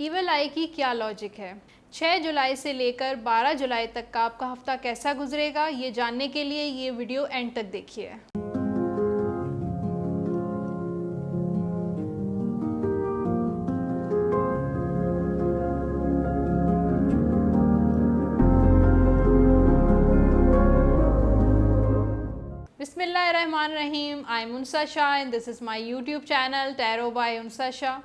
Evil आई की क्या logic है? 6 जुलाई से लेकर 12 जुलाई तक का आपका हफ्ता कैसा गुजरेगा, ये जानने के लिए ये वीडियो एंड तक देखिए। बिस्मिल्लाहिर्रहमानिर्रहीम। I am Unsa Shah and this is my YouTube channel tarot by Unsa Shah.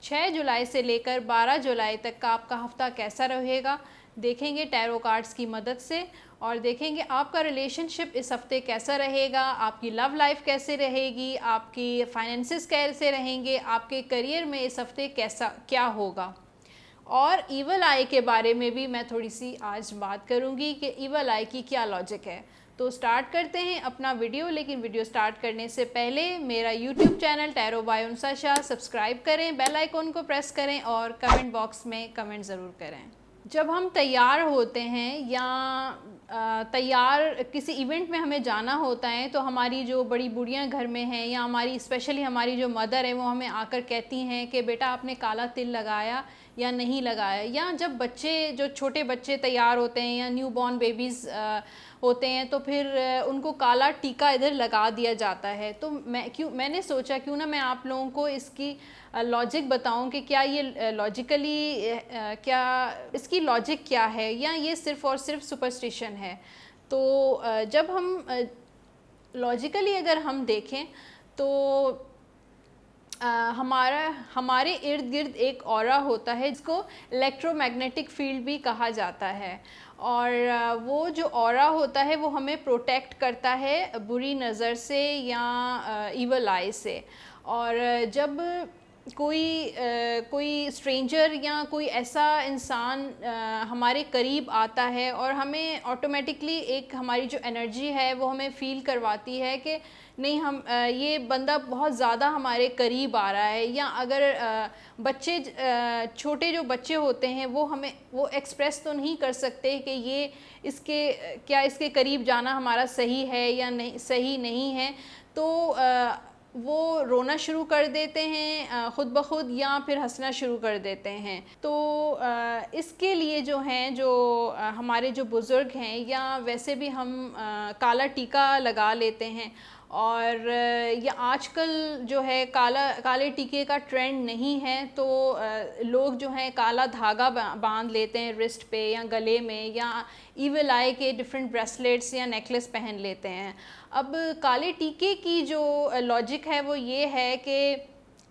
6 जुलाई से लेकर 12 जुलाई तक का आपका हफ्ता कैसा रहेगा देखेंगे टैरो कार्ड्स की मदद से, और देखेंगे आपका रिलेशनशिप इस हफ्ते कैसा रहेगा, आपकी लव लाइफ कैसे रहेगी, आपकी फाइनेंसेस कैसे रहेंगे, आपके करियर में इस हफ्ते कैसा क्या होगा। और ईवल आई के बारे में भी मैं थोड़ी सी आज बात करूंगी कि ईवल आई की क्या लॉजिक है। तो स्टार्ट करते हैं अपना वीडियो, लेकिन वीडियो स्टार्ट करने से पहले मेरा YouTube channel tarot by Unsa Shah subscribe करें, बेल आइकॉन को प्रेस करें और कमेंट बॉक्स में कमेंट ज़रूर करें। जब हम तैयार होते हैं या तैयार किसी इवेंट में हमें जाना होता है, तो हमारी जो बड़ी बूढ़ियाँ घर में हैं या हमारी स्पेशली हमारी जो मदर है वो हमें आकर कहती हैं कि बेटा आपने काला तिल लगाया या नहीं लगाया। या जब बच्चे जो छोटे बच्चे तैयार होते हैं या न्यू बॉर्न बेबीज़ होते हैं तो फिर उनको काला टीका इधर लगा दिया जाता है। तो मैंने सोचा क्यों ना मैं आप लोगों को इसकी लॉजिक बताऊं कि क्या ये लॉजिकली क्या इसकी लॉजिक क्या है या ये सिर्फ़ और सिर्फ सुपरस्टिशन है। तो जब हम लॉजिकली अगर हम देखें तो हमारे इर्द गिर्द एक ऑरा होता है जिसको इलेक्ट्रोमैग्नेटिक फील्ड भी कहा जाता है, और वो जो ऑरा होता है वो हमें प्रोटेक्ट करता है बुरी नज़र से या ईवल आई से। और जब कोई स्ट्रेंजर या कोई ऐसा इंसान हमारे करीब आता है और हमें ऑटोमेटिकली एक हमारी जो एनर्जी है वो हमें फ़ील करवाती है कि नहीं हम ये बंदा बहुत ज़्यादा हमारे करीब आ रहा है, या अगर बच्चे छोटे जो बच्चे होते हैं वो एक्सप्रेस तो नहीं कर सकते कि ये इसके करीब जाना हमारा सही है या नहीं सही नहीं है, तो वो रोना शुरू कर देते हैं ख़ुद ब खुद या फिर हंसना शुरू कर देते हैं। तो इसके लिए जो हैं जो हमारे जो बुज़ुर्ग हैं या वैसे भी हम काला टीका लगा लेते हैं, और या आजकल जो है काले टीके का ट्रेंड नहीं है, तो लोग जो हैं काला धागा बांध लेते हैं रिस्ट पे या गले में, या ईवल आई के डिफरेंट ब्रेसलेट्स या नेकलेस पहन लेते हैं। अब काले टीके की जो लॉजिक है वो ये है कि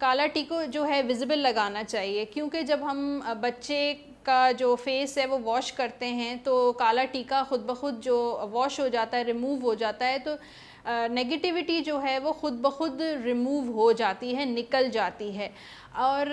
काला टीका जो है विजिबल लगाना चाहिए, क्योंकि जब हम बच्चे का जो फेस है वो वॉश करते हैं तो काला टीका ख़ुद ब खुद जो वॉश हो जाता है, रिमूव हो जाता है, तो नेगेटिविटी जो है वो ख़ुद ब खुद रिमूव हो जाती है, निकल जाती है। और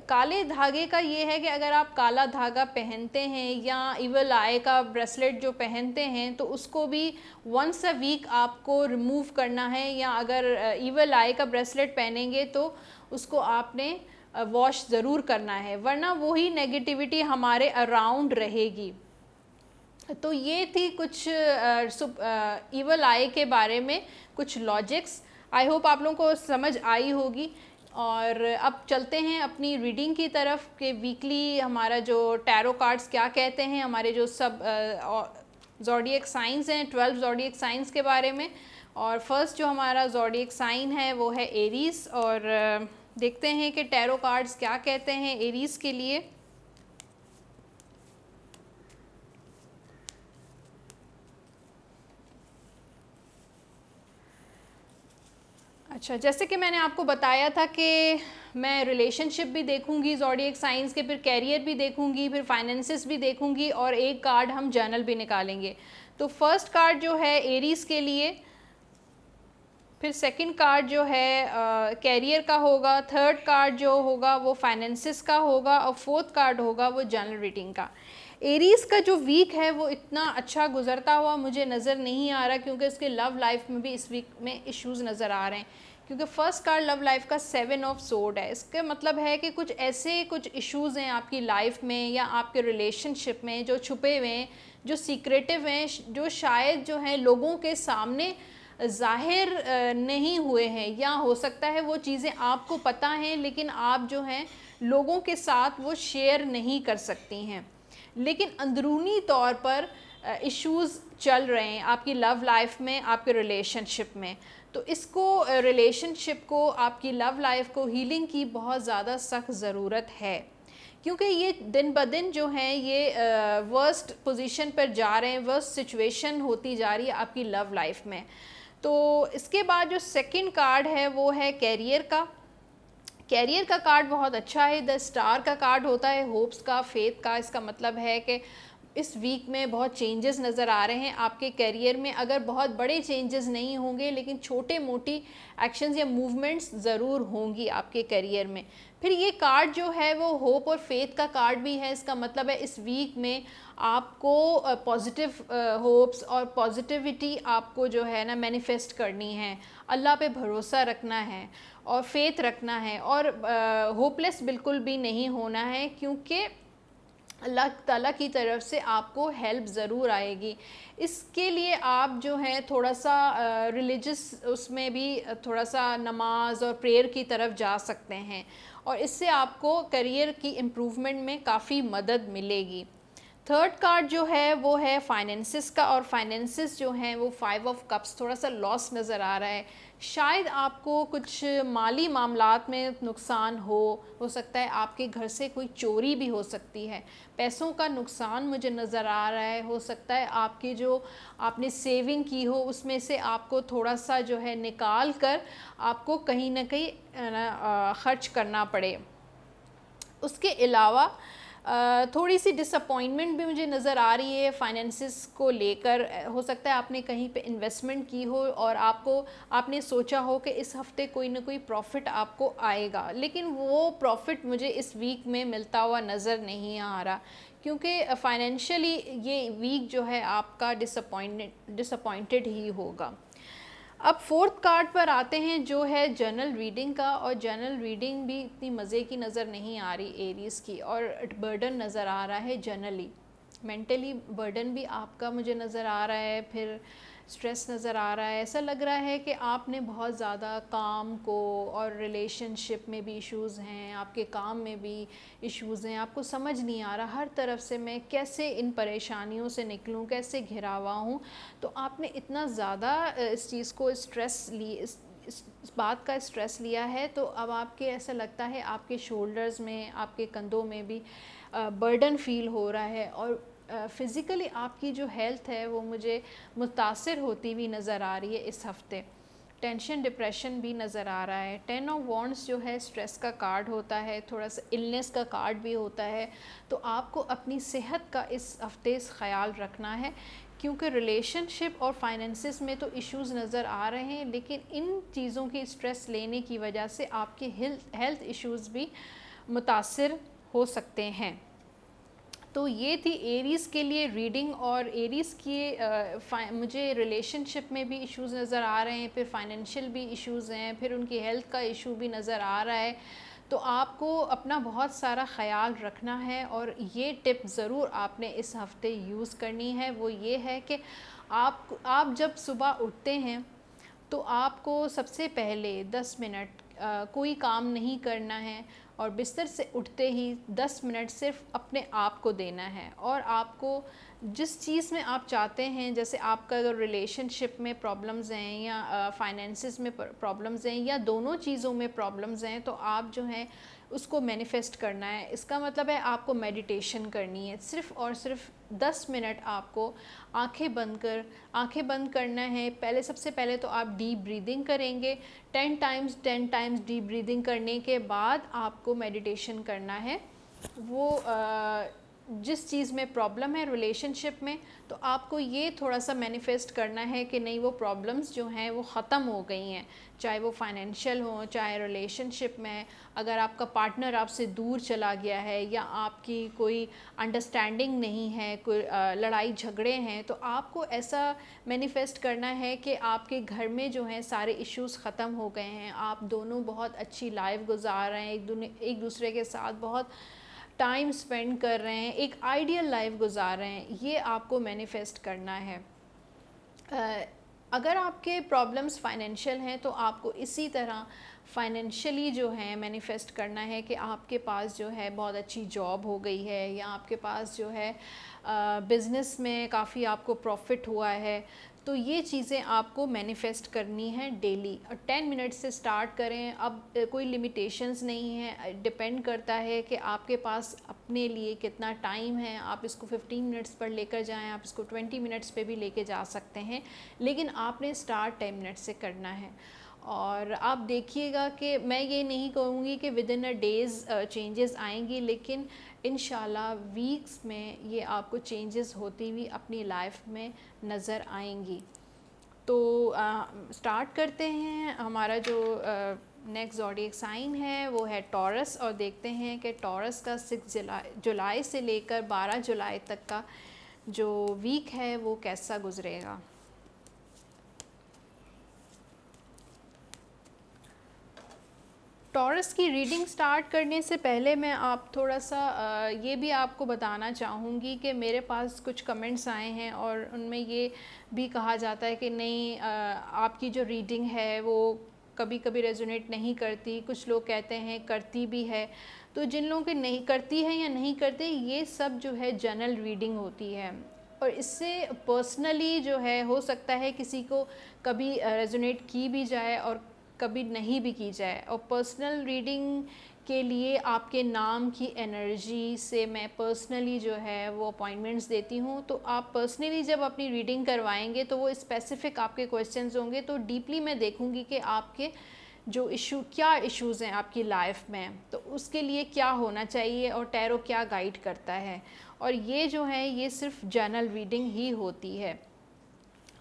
काले धागे का ये है कि अगर आप काला धागा पहनते हैं या ईवल आई का ब्रेसलेट जो पहनते हैं तो उसको भी वंस अ वीक आपको रिमूव करना है, या अगर ईवल आई का ब्रेसलेट पहनेंगे तो उसको आपने वॉश ज़रूर करना है, वरना वही नेगेटिविटी हमारे अराउंड रहेगी। तो ये थी कुछ ईवल आई के बारे में कुछ लॉजिक्स। आई होप आप लोगों को समझ आई होगी। और अब चलते हैं अपनी रीडिंग की तरफ कि वीकली हमारा जो टैरो कार्ड्स क्या कहते हैं, हमारे जो सब ज़ोडिएक साइंस हैं, 12 ज़ोडिएक साइंस के बारे में। और फर्स्ट जो हमारा ज़ोडिएक साइन है वो है एरीज, और देखते हैं कि टैरो कार्ड्स क्या कहते हैं एरीज के लिए। अच्छा, जैसे कि मैंने आपको बताया था कि मैं रिलेशनशिप भी देखूंगी ज़ोडिएक साइंस के, फिर कैरियर भी देखूंगी, फिर फाइनेंसेस भी देखूंगी, और एक कार्ड हम जर्नल भी निकालेंगे। तो फर्स्ट कार्ड जो है एरीज के लिए, फिर सेकंड कार्ड जो है कैरियर का होगा, थर्ड कार्ड जो होगा वो फाइनेंसेस का होगा, और फोर्थ कार्ड होगा वो जनरल रीडिंग का। एरीज़ का जो वीक है वो इतना अच्छा गुजरता हुआ मुझे नज़र नहीं आ रहा, क्योंकि उसके लव लाइफ में भी इस वीक में इश्यूज़ नज़र आ रहे हैं, क्योंकि फर्स्ट कार्ड लव लाइफ का 7 ऑफ सोर्ड है। इसका मतलब है कि कुछ इश्यूज़ हैं आपकी लाइफ में या आपके रिलेशनशिप में जो छुपे हुए हैं, जो सीक्रेटिव हैं, जो शायद जो हैं लोगों के सामने ज़ाहिर नहीं हुए हैं, या हो सकता है वो चीज़ें आपको पता हैं लेकिन आप जो हैं लोगों के साथ वो शेयर नहीं कर सकती हैं, लेकिन अंदरूनी तौर पर इश्यूज़ चल रहे हैं आपकी लव लाइफ में, आपके रिलेशनशिप में। तो इसको रिलेशनशिप को, आपकी लव लाइफ को हीलिंग की बहुत ज़्यादा सख्त ज़रूरत है, क्योंकि ये दिन ब दिन जो है ये वर्स्ट पोजीशन पर जा रहे हैं, वर्स्ट सिचुएशन होती जा रही है आपकी लव लाइफ में। तो इसके बाद जो सेकंड कार्ड है वो है कैरियर का। कैरियर का कार्ड बहुत अच्छा है, द स्टार का कार्ड होता है होप्स का, फेथ का। इसका मतलब है कि इस वीक में बहुत चेंजेस नज़र आ रहे हैं आपके करियर में। अगर बहुत बड़े चेंजेस नहीं होंगे लेकिन छोटे मोटी एक्शंस या मूवमेंट्स ज़रूर होंगी आपके करियर में। फिर ये कार्ड जो है वो होप और फेथ का कार्ड भी है। इसका मतलब है इस वीक में आपको पॉजिटिव होप्स और पॉजिटिविटी आपको जो है ना मैनिफेस्ट करनी है, अल्लाह पे भरोसा रखना है और फेथ रखना है, और होपलेस बिल्कुल भी नहीं होना है, क्योंकि अल्लाह ताला की तरफ से आपको हेल्प ज़रूर आएगी। इसके लिए आप जो है थोड़ा सा रिलीजियस उसमें भी थोड़ा सा नमाज और प्रेयर की तरफ जा सकते हैं, और इससे आपको करियर की इम्प्रूवमेंट में काफ़ी मदद मिलेगी। थर्ड कार्ड जो है वो है फाइनेंसिस का, और फाइनेंसिस जो हैं वो 5 ऑफ कप्स, थोड़ा सा लॉस नज़र आ रहा है। शायद आपको कुछ माली मामलात में नुकसान हो सकता है, आपके घर से कोई चोरी भी हो सकती है, पैसों का नुकसान मुझे नज़र आ रहा है। हो सकता है आपकी जो आपने सेविंग की हो उसमें से आपको थोड़ा सा जो है निकाल कर आपको कहीं ना कहीं ख़र्च करना पड़े। उसके अलावा थोड़ी सी डिसअपॉइंटमेंट भी मुझे नज़र आ रही है फाइनेंसिस को लेकर। हो सकता है आपने कहीं पे इन्वेस्टमेंट की हो और आपने सोचा हो कि इस हफ्ते कोई ना कोई प्रॉफिट आपको आएगा, लेकिन वो प्रॉफिट मुझे इस वीक में मिलता हुआ नज़र नहीं आ रहा, क्योंकि फाइनेंशियली ये वीक जो है आपका डिसअपॉइंटेड ही होगा। अब फोर्थ कार्ड पर आते हैं जो है जर्नल रीडिंग का, और जर्नल रीडिंग भी इतनी मज़े की नज़र नहीं आ रही एरीज़ की, और बर्डन नज़र आ रहा है जनरली, मेंटली बर्डन भी आपका मुझे नज़र आ रहा है, फिर स्ट्रेस नज़र आ रहा है। ऐसा लग रहा है कि आपने बहुत ज़्यादा काम को, और रिलेशनशिप में भी इश्यूज़ हैं, आपके काम में भी इश्यूज़ हैं, आपको समझ नहीं आ रहा हर तरफ से मैं कैसे इन परेशानियों से निकलूं, कैसे घिरा हुआ हूँ। तो आपने इतना ज़्यादा इस चीज़ को स्ट्रेस इस बात का स्ट्रेस लिया है, तो अब आपके ऐसा लगता है आपके शोल्डर्स में, आपके कंधों में भी बर्डन फील हो रहा है, और फ़िज़िकली आपकी जो हेल्थ है वो मुझे मुतासिर होती हुई नज़र आ रही है इस हफ़्ते। टेंशन, डिप्रेशन भी नज़र आ रहा है। 10 ऑफ वॉन्ड्स जो है स्ट्रेस का कार्ड होता है, थोड़ा सा इलनेस का कार्ड भी होता है। तो आपको अपनी सेहत का इस हफ़्ते ख़याल रखना है, क्योंकि रिलेशनशिप और फाइनेंसिस में तो इश्यूज़ नज़र आ रहे हैं, लेकिन इन चीज़ों की स्ट्रेस लेने की वजह से आपके हेल्थ इश्यूज़ भी मुतासिर हो सकते हैं। तो ये थी एरीज़ के लिए रीडिंग, और एरीज़ की मुझे रिलेशनशिप में भी इश्यूज़ नज़र आ रहे हैं, फिर फाइनेंशियल भी इश्यूज़ हैं, फिर उनकी हेल्थ का इशू भी नज़र आ रहा है। तो आपको अपना बहुत सारा ख़याल रखना है, और ये टिप ज़रूर आपने इस हफ़्ते यूज़ करनी है। वो ये है कि आप जब सुबह उठते हैं तो आपको सबसे पहले 10 मिनट कोई काम नहीं करना है, और बिस्तर से उठते ही 10 मिनट सिर्फ अपने आप को देना है, और आपको जिस चीज़ में आप चाहते हैं, जैसे आपका अगर रिलेशनशिप में प्रॉब्लम्स हैं या फाइनेंसिस में प्रॉब्लम्स हैं या दोनों चीज़ों में प्रॉब्लम्स हैं, तो आप जो हैं उसको मैनिफेस्ट करना है। इसका मतलब है आपको मेडिटेशन करनी है, सिर्फ़ और सिर्फ 10 मिनट आपको आंखें बंद करना है। सबसे पहले तो आप डीप ब्रीदिंग करेंगे 10 टाइम्स डीप ब्रीदिंग करने के बाद आपको मेडिटेशन करना है। वो जिस चीज़ में प्रॉब्लम है रिलेशनशिप में, तो आपको ये थोड़ा सा मैनिफेस्ट करना है कि नहीं, वो प्रॉब्लम्स जो हैं वो ख़त्म हो गई हैं, चाहे वो फाइनेंशियल हो, चाहे रिलेशनशिप में। अगर आपका पार्टनर आपसे दूर चला गया है, या आपकी कोई अंडरस्टैंडिंग नहीं है, कोई लड़ाई झगड़े हैं, तो आपको ऐसा मैनिफेस्ट करना है कि आपके घर में जो है सारे इश्यूज़ ख़त्म हो गए हैं, आप दोनों बहुत अच्छी लाइफ गुजार रहे हैं, एक दूसरे के साथ बहुत टाइम स्पेंड कर रहे हैं, एक आइडियल लाइफ गुजार रहे हैं। ये आपको मैनिफेस्ट करना है। अगर आपके प्रॉब्लम्स फाइनेंशियल हैं तो आपको इसी तरह फाइनेंशियली जो है मैनिफेस्ट करना है कि आपके पास जो है बहुत अच्छी जॉब हो गई है, या आपके पास जो है बिज़नेस में काफ़ी आपको प्रॉफिट हुआ है। तो ये चीज़ें आपको मैनिफेस्ट करनी है डेली, और 10 मिनट से स्टार्ट करें। अब कोई लिमिटेशंस नहीं है, डिपेंड करता है कि आपके पास अपने लिए कितना टाइम है। आप इसको 15 मिनट्स पर लेकर जाएं, आप इसको 20 मिनट्स पे भी लेके जा सकते हैं, लेकिन आपने स्टार्ट 10 मिनट से करना है। और आप देखिएगा कि मैं ये नहीं कहूँगी कि with in a days changes आएंगी, लेकिन इंशाल्लाह वीक्स में ये आपको चेंजेस होती हुई अपनी लाइफ में नज़र आएंगी। तो स्टार्ट करते हैं। हमारा जो नेक्स्ट ज़ोडिएक साइन है वो है टॉरस, और देखते हैं कि टॉरस का 6 जुलाई से लेकर 12 जुलाई तक का जो वीक है वो कैसा गुजरेगा। टॉरस की रीडिंग स्टार्ट करने से पहले मैं आप थोड़ा सा ये भी आपको बताना चाहूँगी कि मेरे पास कुछ कमेंट्स आए हैं और उनमें ये भी कहा जाता है कि नहीं, आपकी जो रीडिंग है वो कभी कभी रेजोनेट नहीं करती, कुछ लोग कहते हैं करती भी है। तो जिन लोगों की नहीं करती है या नहीं करते, ये सब जो है जनरल रीडिंग होती है, और इससे पर्सनली जो है हो सकता है किसी को कभी रेजोनेट की भी जाए और कभी नहीं भी की जाए। और पर्सनल रीडिंग के लिए आपके नाम की एनर्जी से मैं पर्सनली जो है वो अपॉइंटमेंट्स देती हूँ। तो आप पर्सनली जब अपनी रीडिंग करवाएंगे तो वो स्पेसिफ़िक आपके क्वेश्चंस होंगे, तो डीपली मैं देखूँगी कि आपके जो क्या इश्यूज़ हैं आपकी लाइफ में, तो उसके लिए क्या होना चाहिए और टैरो क्या गाइड करता है। और ये जो है ये सिर्फ जनरल रीडिंग ही होती है।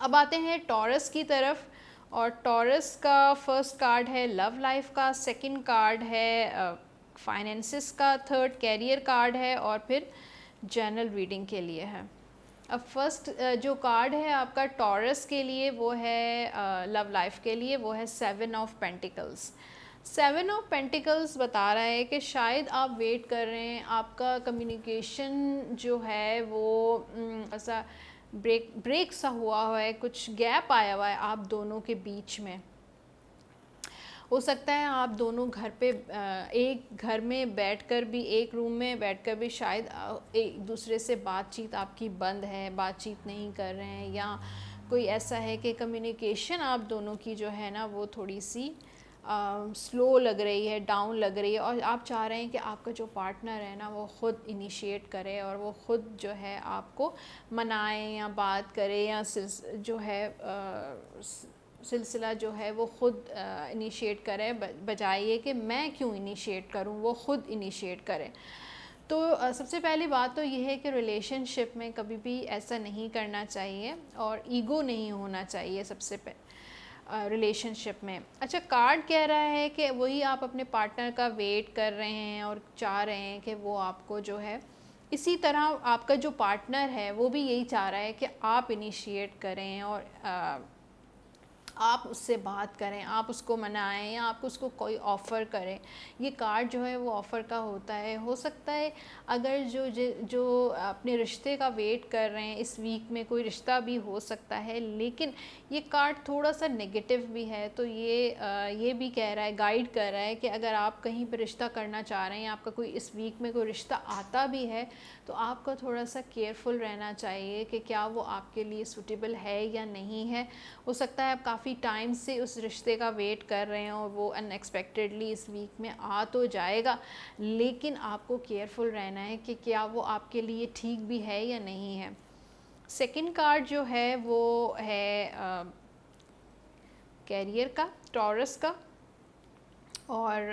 अब आते हैं टॉरस की तरफ, और टॉरस का फर्स्ट कार्ड है लव लाइफ का, सेकंड कार्ड है फाइनेंसिस का, थर्ड कैरियर कार्ड है, और फिर जनरल रीडिंग के लिए है। अब फर्स्ट जो कार्ड है आपका टॉरस के लिए वो है लव लाइफ के लिए, वो है 7 ऑफ पेंटिकल्स। 7 ऑफ पेंटिकल्स बता रहा है कि शायद आप वेट कर रहे हैं, आपका कम्युनिकेशन जो है वो ऐसा ब्रेक सा हुआ है, कुछ गैप आया हुआ है आप दोनों के बीच में। हो सकता है आप दोनों घर पे एक घर में बैठकर भी, एक रूम में बैठकर भी शायद एक दूसरे से बातचीत आपकी बंद है, बातचीत नहीं कर रहे हैं, या कोई ऐसा है कि कम्युनिकेशन आप दोनों की जो है ना वो थोड़ी सी स्लो लग रही है, डाउन लग रही है, और आप चाह रहे हैं कि आपका जो पार्टनर है ना वो ख़ुद इनिशिएट करे और वो ख़ुद जो है आपको मनाए या बात करे, या जो है सिलसिला जो है वो ख़ुद इनिशिएट करे, बजाय ये कि मैं क्यों इनिशिएट करूं, वो ख़ुद इनिशिएट करे। तो सबसे पहली बात तो ये है कि रिलेशनशिप में कभी भी ऐसा नहीं करना चाहिए, और ईगो नहीं होना चाहिए सबसे रिलेशनशिप में। अच्छा, कार्ड कह रहा है कि वही आप अपने पार्टनर का वेट कर रहे हैं और चाह रहे हैं कि वो आपको जो है, इसी तरह आपका जो पार्टनर है वो भी यही चाह रहा है कि आप इनिशिएट करें और आप उससे बात करें, आप उसको मनाएं, या आप उसको कोई ऑफ़र करें। ये कार्ड जो है वो ऑफ़र का होता है। हो सकता है अगर जो अपने रिश्ते का वेट कर रहे हैं, इस वीक में कोई रिश्ता भी हो सकता है, लेकिन ये कार्ड थोड़ा सा नेगेटिव भी है। तो ये भी कह रहा है, गाइड कर रहा है कि अगर आप कहीं पर रिश्ता करना चाह रहे हैं, आपका कोई इस वीक में कोई रिश्ता आता भी है, तो आपको थोड़ा सा केयरफुल रहना चाहिए कि क्या वो आपके लिए सूटेबल है या नहीं है। हो सकता है आप काफ़ी टाइम से उस रिश्ते का वेट कर रहे हैं और वो अनएक्सपेक्टेडली इस वीक में आ तो जाएगा, लेकिन आपको केयरफुल रहना है कि क्या वो आपके लिए ठीक भी है या नहीं है। सेकंड कार्ड जो है वो है कैरियर का, टॉरस का, और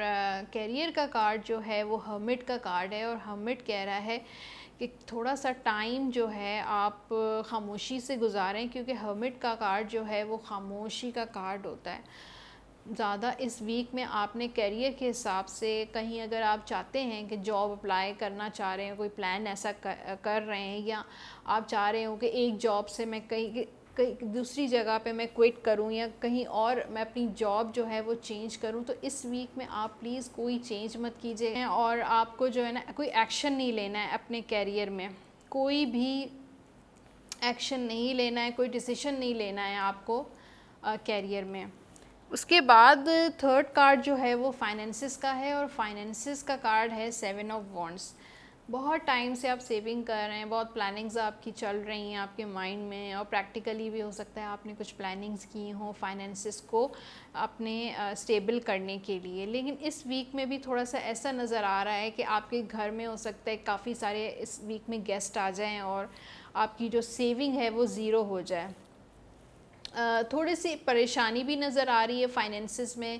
कैरियर का कार्ड जो है वो हर्मिट का कार्ड है। और हर्मिट कह रहा है कि थोड़ा सा टाइम जो है आप खामोशी से गुजारें, क्योंकि हर्मिट का कार्ड जो है वो खामोशी का कार्ड होता है। ज़्यादा इस वीक में आपने कैरियर के हिसाब से कहीं, अगर आप चाहते हैं कि जॉब अप्लाई करना चाह रहे हैं, कोई प्लान ऐसा कर रहे हैं, या आप चाह रहे हो कि एक जॉब से मैं कहीं दूसरी जगह पे मैं क्विट करूं, या कहीं और मैं अपनी जॉब जो है वो चेंज करूं, तो इस वीक में आप प्लीज़ कोई चेंज मत कीजिए। और आपको जो है ना कोई एक्शन नहीं लेना है अपने कैरियर में, कोई भी एक्शन नहीं लेना है, कोई डिसीजन नहीं लेना है आपको कैरियर में। उसके बाद थर्ड कार्ड जो है वो फाइनेंसिस का है, और फाइनेंसिस का कार्ड है 7 ऑफ वॉन्ड्स। बहुत टाइम से आप सेविंग कर रहे हैं, बहुत प्लानिंग्स आपकी चल रही हैं आपके माइंड में, और प्रैक्टिकली भी हो सकता है आपने कुछ प्लानिंग्स की हों फाइनेंसिस को अपने स्टेबल करने के लिए। लेकिन इस वीक में भी थोड़ा सा ऐसा नज़र आ रहा है कि आपके घर में हो सकता है काफ़ी सारे इस वीक में गेस्ट आ जाएं और आपकी जो सेविंग है वो ज़ीरो हो जाए। थोड़ी सी परेशानी भी नज़र आ रही है फाइनेंसिस में,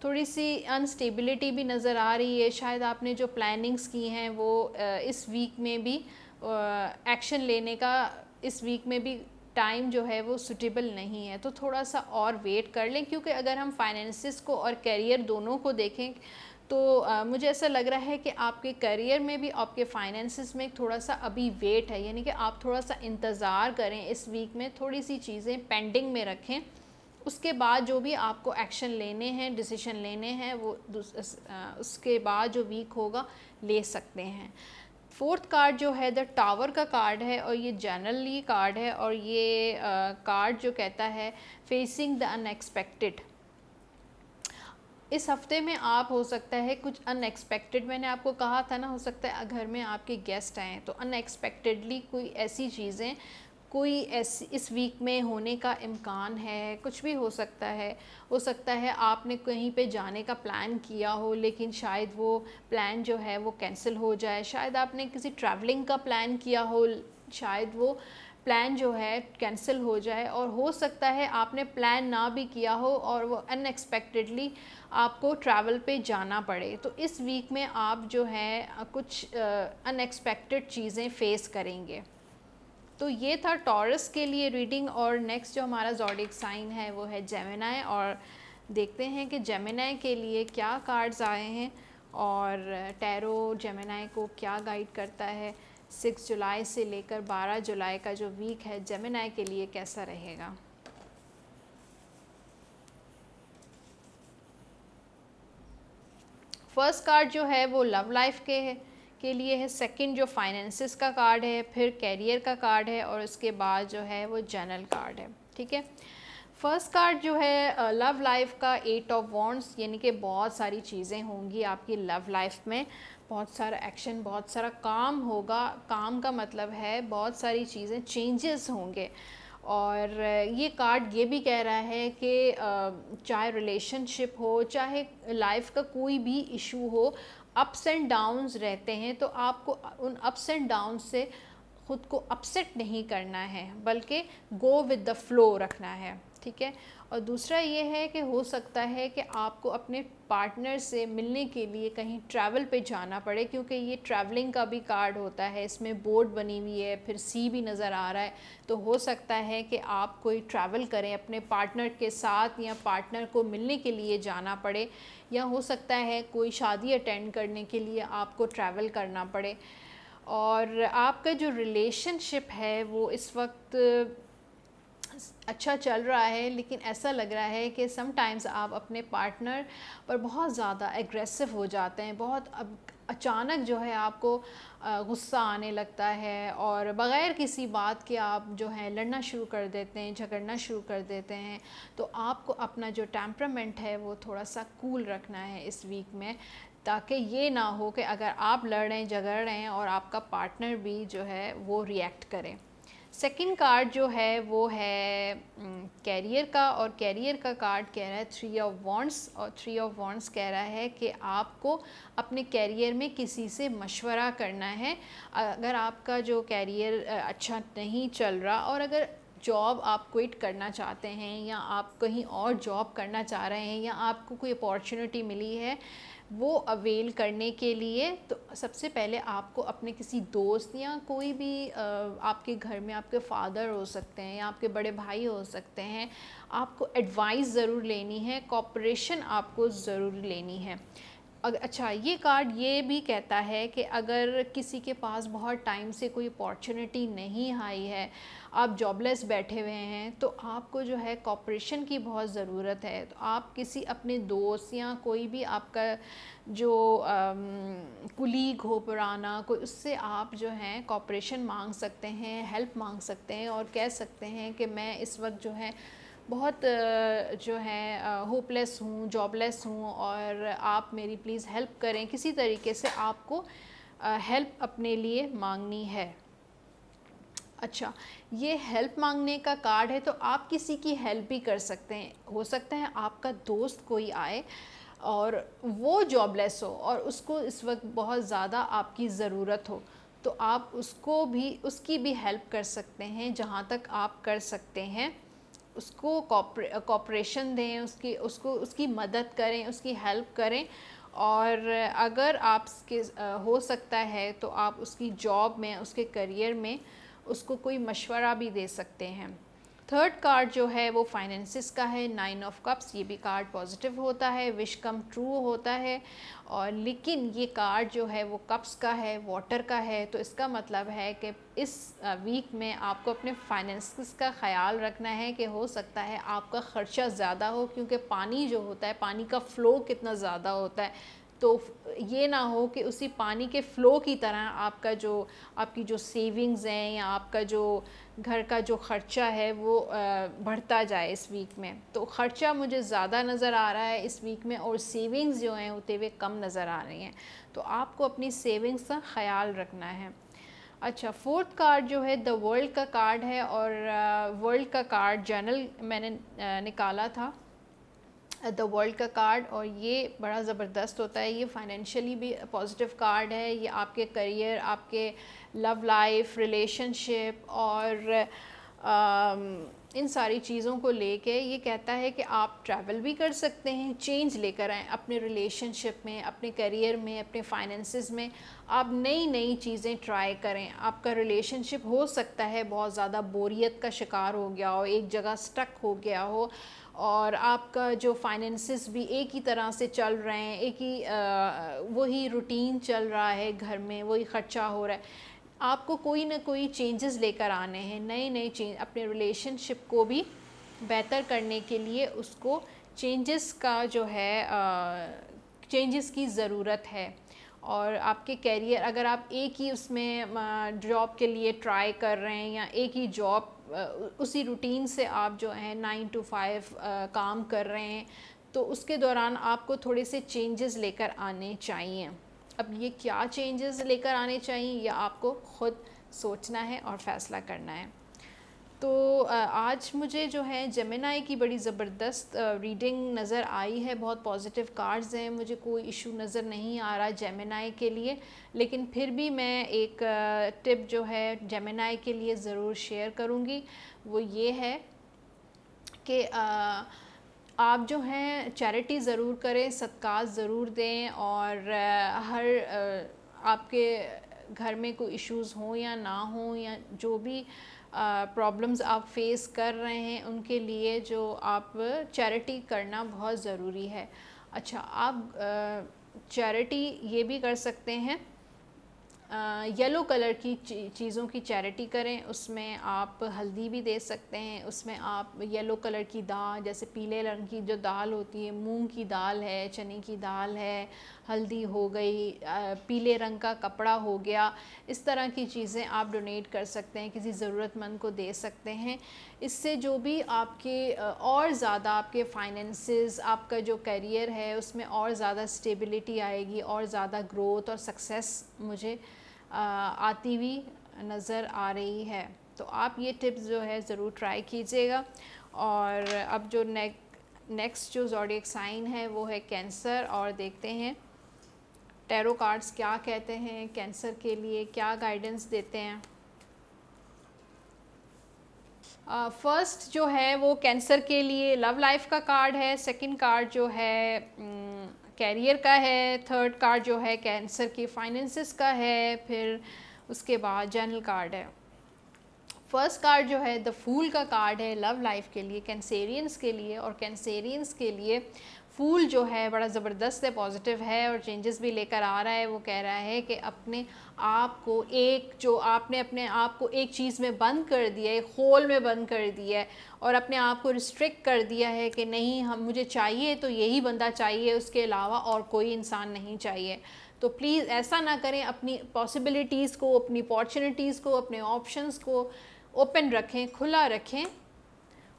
थोड़ी सी अनस्टेबिलिटी भी नज़र आ रही है। शायद आपने जो प्लानिंग्स की हैं वो इस वीक में भी एक्शन लेने का इस वीक में भी टाइम जो है वो सूटेबल नहीं है, तो थोड़ा सा और वेट कर लें। क्योंकि अगर हम फाइनेंसिस को और करियर दोनों को देखें तो मुझे ऐसा लग रहा है कि आपके करियर में भी आपके फाइनेंसिस में थोड़ा सा अभी वेट है, यानी कि आप थोड़ा सा इंतज़ार करें इस वीक में, थोड़ी सी चीज़ें पेंडिंग में रखें। उसके बाद जो भी आपको एक्शन लेने हैं, डिसीजन लेने हैं, वो उसके बाद जो वीक होगा ले सकते हैं। फोर्थ कार्ड जो है द टावर का कार्ड है, और ये जनरली कार्ड है, और ये कार्ड जो कहता है फेसिंग द अनएक्सपेक्टेड। इस हफ्ते में आप हो सकता है कुछ अनएक्सपेक्टेड, मैंने आपको कहा था ना, हो सकता है घर में आपके गेस्ट आएँ तो अनएक्सपेक्टेडली कोई ऐसी चीज़ें कोई ऐसी इस वीक में होने का इम्कान है, कुछ भी हो सकता है। हो सकता है आपने कहीं पे जाने का प्लान किया हो लेकिन शायद वो प्लान जो है वो कैंसिल हो जाए। शायद आपने किसी ट्रैवलिंग का प्लान किया हो, शायद वो प्लान जो है कैंसिल हो जाए। और हो सकता है आपने प्लान ना भी किया हो और वो अनएक्सपेक्टेडली आपको ट्रैवल पे जाना पड़े। तो इस वीक में आप जो है कुछ अनएक्सपेक्टेड चीज़ें फेस करेंगे। तो ये था टॉरस के लिए रीडिंग। और नेक्स्ट जो हमारा ज़ोडिएक साइन है वो है जेमिनी, और देखते हैं कि जेमिनी के लिए क्या कार्ड्स आए हैं और टैरो जेमिनी को क्या गाइड करता है। 6 जुलाई से लेकर 12 जुलाई का जो वीक है जेमिनी के लिए कैसा रहेगा। फर्स्ट कार्ड जो है वो लव लाइफ के लिए है, सेकंड जो फाइनेंसिस का कार्ड है, फिर कैरियर का कार्ड है, और उसके बाद जो है वो जनरल कार्ड है। ठीक है, फर्स्ट कार्ड जो है लव लाइफ का 8 ऑफ वॉन्ड्स, यानी कि बहुत सारी चीज़ें होंगी आपकी लव लाइफ में, बहुत सारा एक्शन, बहुत सारा काम होगा। काम का मतलब है बहुत सारी चीज़ें, चेंजेस होंगे। और ये कार्ड ये भी कह रहा है कि चाहे रिलेशनशिप हो, चाहे लाइफ का कोई भी इशू हो, अप्स एंड डाउन्स रहते हैं, तो आपको उन अप्स एंड डाउन से ख़ुद को अपसेट नहीं करना है, बल्कि गो विद द फ्लो रखना है। ठीक है, और दूसरा ये है कि हो सकता है कि आपको अपने पार्टनर से मिलने के लिए कहीं ट्रैवल पे जाना पड़े, क्योंकि ये ट्रैवलिंग का भी कार्ड होता है, इसमें बोट बनी हुई है, फिर सी भी नज़र आ रहा है। तो हो सकता है कि आप कोई ट्रैवल करें अपने पार्टनर के साथ, या पार्टनर को मिलने के लिए जाना पड़े, या हो सकता है कोई शादी अटेंड करने के लिए आपको ट्रैवल करना पड़े। और आपका जो रिलेशनशिप है वो इस वक्त अच्छा चल रहा है, लेकिन ऐसा लग रहा है कि समटाइम्स आप अपने पार्टनर पर बहुत ज़्यादा एग्रेसिव हो जाते हैं। बहुत अचानक जो है आपको गुस्सा आने लगता है, और बग़ैर किसी बात के आप जो है लड़ना शुरू कर देते हैं, झगड़ना शुरू कर देते हैं। तो आपको अपना जो टेम्परामेंट है वो थोड़ा सा कूल रखना है इस वीक में, ताकि ये ना हो कि अगर आप लड़ रहे हैं, झगड़ रहे हैं, और आपका पार्टनर भी जो है वो रिएक्ट करे। सेकंड कार्ड जो है वो है कैरियर का, और कैरियर का कार्ड कह रहा है 3 ऑफ वॉन्ड्स, और 3 ऑफ वॉन्ड्स कह रहा है कि आपको अपने कैरियर में किसी से मशवरा करना है। अगर आपका जो कैरियर अच्छा नहीं चल रहा, और अगर जॉब आप क्विट करना चाहते हैं, या आप कहीं और जॉब करना चाह रहे हैं, या आपको कोई अपॉर्चुनिटी मिली है वो अवेल करने के लिए, तो सबसे पहले आपको अपने किसी दोस्त या कोई भी आपके घर में आपके फादर हो सकते हैं या आपके बड़े भाई हो सकते हैं, आपको एडवाइस ज़रूर लेनी है, कोऑपरेशन आपको ज़रूर लेनी है। अच्छा, ये कार्ड ये भी कहता है कि अगर किसी के पास बहुत टाइम से कोई अपॉर्चुनिटी नहीं आई है, आप जॉबलेस बैठे हुए हैं, तो आपको जो है कोऑपरेशन की बहुत ज़रूरत है। तो आप किसी अपने दोस्त या कोई भी आपका जो कुलीग हो पुराना कोई, उससे आप जो है कोऑपरेशन मांग सकते हैं, हेल्प मांग सकते हैं, और कह सकते हैं कि मैं इस वक्त जो है बहुत जो है होपलेस हूँ, जॉबलेस हूँ, और आप मेरी प्लीज़ हेल्प करें। किसी तरीके से आपको हेल्प अपने लिए मांगनी है। अच्छा, ये हेल्प मांगने का कार्ड है, तो आप किसी की हेल्प भी कर सकते हैं। हो सकता है आपका दोस्त कोई आए और वो जॉबलेस हो और उसको इस वक्त बहुत ज़्यादा आपकी ज़रूरत हो, तो आप उसको भी, उसकी भी हेल्प कर सकते हैं जहाँ तक आप कर सकते हैं। उसको कॉपरेशन दें, उसकी मदद करें, उसकी हेल्प करें। और अगर आपके हो सकता है तो आप उसकी जॉब में, उसके करियर में उसको कोई मशवरा भी दे सकते हैं। थर्ड कार्ड जो है वो फाइनेंसिस का है, 9 ऑफ कप्स। ये भी कार्ड पॉजिटिव होता है, विश कम ट्रू होता है। और लेकिन ये कार्ड जो है वो कप्स का है, वाटर का है, तो इसका मतलब है कि इस वीक में आपको अपने फाइनेंसिस का ख्याल रखना है कि हो सकता है आपका ख़र्चा ज़्यादा हो, क्योंकि पानी जो होता है, पानी का फ़्लो कितना ज़्यादा होता है, तो ये ना हो कि उसी पानी के फ़्लो की तरह आपकी जो सेविंग्स हैं या आपका जो घर का जो ख़र्चा है वो बढ़ता जाए इस वीक में। तो ख़र्चा मुझे ज़्यादा नज़र आ रहा है इस वीक में, और सेविंग्स जो हैं होते हुए कम नज़र आ रही हैं, तो आपको अपनी सेविंग्स का ख़याल रखना है। अच्छा, फोर्थ कार्ड जो है द वर्ल्ड का कार्ड है, और वर्ल्ड का कार्ड जर्नल मैंने निकाला था, द वर्ल्ड का कार्ड, और ये बड़ा ज़बरदस्त होता है। ये फाइनेंशियली भी पॉजिटिव कार्ड है। ये आपके करियर, आपके लव लाइफ, रिलेशनशिप और इन सारी चीज़ों को लेके ये कहता है कि आप ट्रैवल भी कर सकते हैं, चेंज लेकर आएँ अपने रिलेशनशिप में, अपने करियर में, अपने फाइनेंसिस में। आप नई नई चीज़ें ट्राई करें। आपका रिलेशनशिप हो सकता है बहुत ज़्यादा बोरियत का शिकार हो गया हो, एक जगह स्टक हो गया हो, और आपका जो फाइनेंसिस भी एक ही तरह से चल रहे हैं, एक ही वही रूटीन चल रहा है, घर में वही ख़र्चा हो रहा है। आपको कोई ना कोई चेंजेस लेकर आने हैं, नए नए चेंज अपने रिलेशनशिप को भी बेहतर करने के लिए। उसको चेंजेस का जो है चेंजेस की ज़रूरत है। और आपके कैरियर, अगर आप एक ही उसमें जॉब के लिए ट्राई कर रहे हैं, या एक ही जॉब उसी रूटीन से आप जो है 9 to 5 काम कर रहे हैं, तो उसके दौरान आपको थोड़े से चेंजेस लेकर आने चाहिए। अब ये क्या चेंजेस लेकर आने चाहिए, ये आपको ख़ुद सोचना है और फ़ैसला करना है। तो आज मुझे जो है जेमिनी की बड़ी ज़बरदस्त रीडिंग नज़र आई है। बहुत पॉजिटिव कार्ड्स हैं, मुझे कोई इशू नज़र नहीं आ रहा जेमिनी के लिए। लेकिन फिर भी मैं एक टिप जो है जेमिनी के लिए ज़रूर शेयर करूँगी। वो ये है कि आप जो हैं चैरिटी ज़रूर करें, सदक़ात ज़रूर दें, और आपके घर में कोई इश्यूज़ हों या ना हों, या जो भी प्रॉब्लम्स आप फेस कर रहे हैं, उनके लिए जो आप चैरिटी करना बहुत ज़रूरी है। अच्छा, आप चैरिटी ये भी कर सकते हैं, येलो कलर की चीज़ों की चैरिटी करें। उसमें आप हल्दी भी दे सकते हैं, उसमें आप येलो कलर की दाल, जैसे पीले रंग की जो दाल होती है, मूंग की दाल है, चने की दाल है, हल्दी हो गई, पीले रंग का कपड़ा हो गया, इस तरह की चीज़ें आप डोनेट कर सकते हैं, किसी ज़रूरतमंद को दे सकते हैं। इससे जो भी आपके और ज़्यादा आपके फाइनेंसेस, आपका जो करियर है उसमें और ज़्यादा स्टेबिलिटी आएगी, और ज़्यादा ग्रोथ और सक्सेस मुझे आती हुई नज़र आ रही है। तो आप ये टिप्स जो है ज़रूर ट्राई कीजिएगा। और अब जो नेक्स्ट जो ज़ोडिएक साइन है वो है कैंसर, और देखते हैं टैरो कार्ड्स क्या कहते हैं, कैंसर के लिए क्या गाइडेंस देते हैं। फर्स्ट जो है वो कैंसर के लिए लव लाइफ का कार्ड है, सेकंड कार्ड जो है कैरियर का है, थर्ड कार्ड जो है कैंसर की फाइनेंसेस का है, फिर उसके बाद जनरल कार्ड है। फर्स्ट कार्ड जो है द फूल का कार्ड है लव लाइफ के लिए, कैंसेरियंस के लिए। और कैंसेरियंस के लिए फूल जो है बड़ा ज़बरदस्त है, पॉजिटिव है, और चेंजेस भी लेकर आ रहा है। वो कह रहा है कि अपने आप को आपने अपने आप को एक चीज़ में बंद कर दिया है, एक होल में बंद कर दिया है, और अपने आप को रिस्ट्रिक्ट कर दिया है कि नहीं, मुझे चाहिए तो यही बंदा चाहिए, उसके अलावा और कोई इंसान नहीं चाहिए। तो प्लीज़ ऐसा ना करें, अपनी पॉसिबिलिटीज़ को, अपनी अपॉर्चुनिटीज़ को, अपने ऑप्शंस को ओपन रखें, खुला रखें,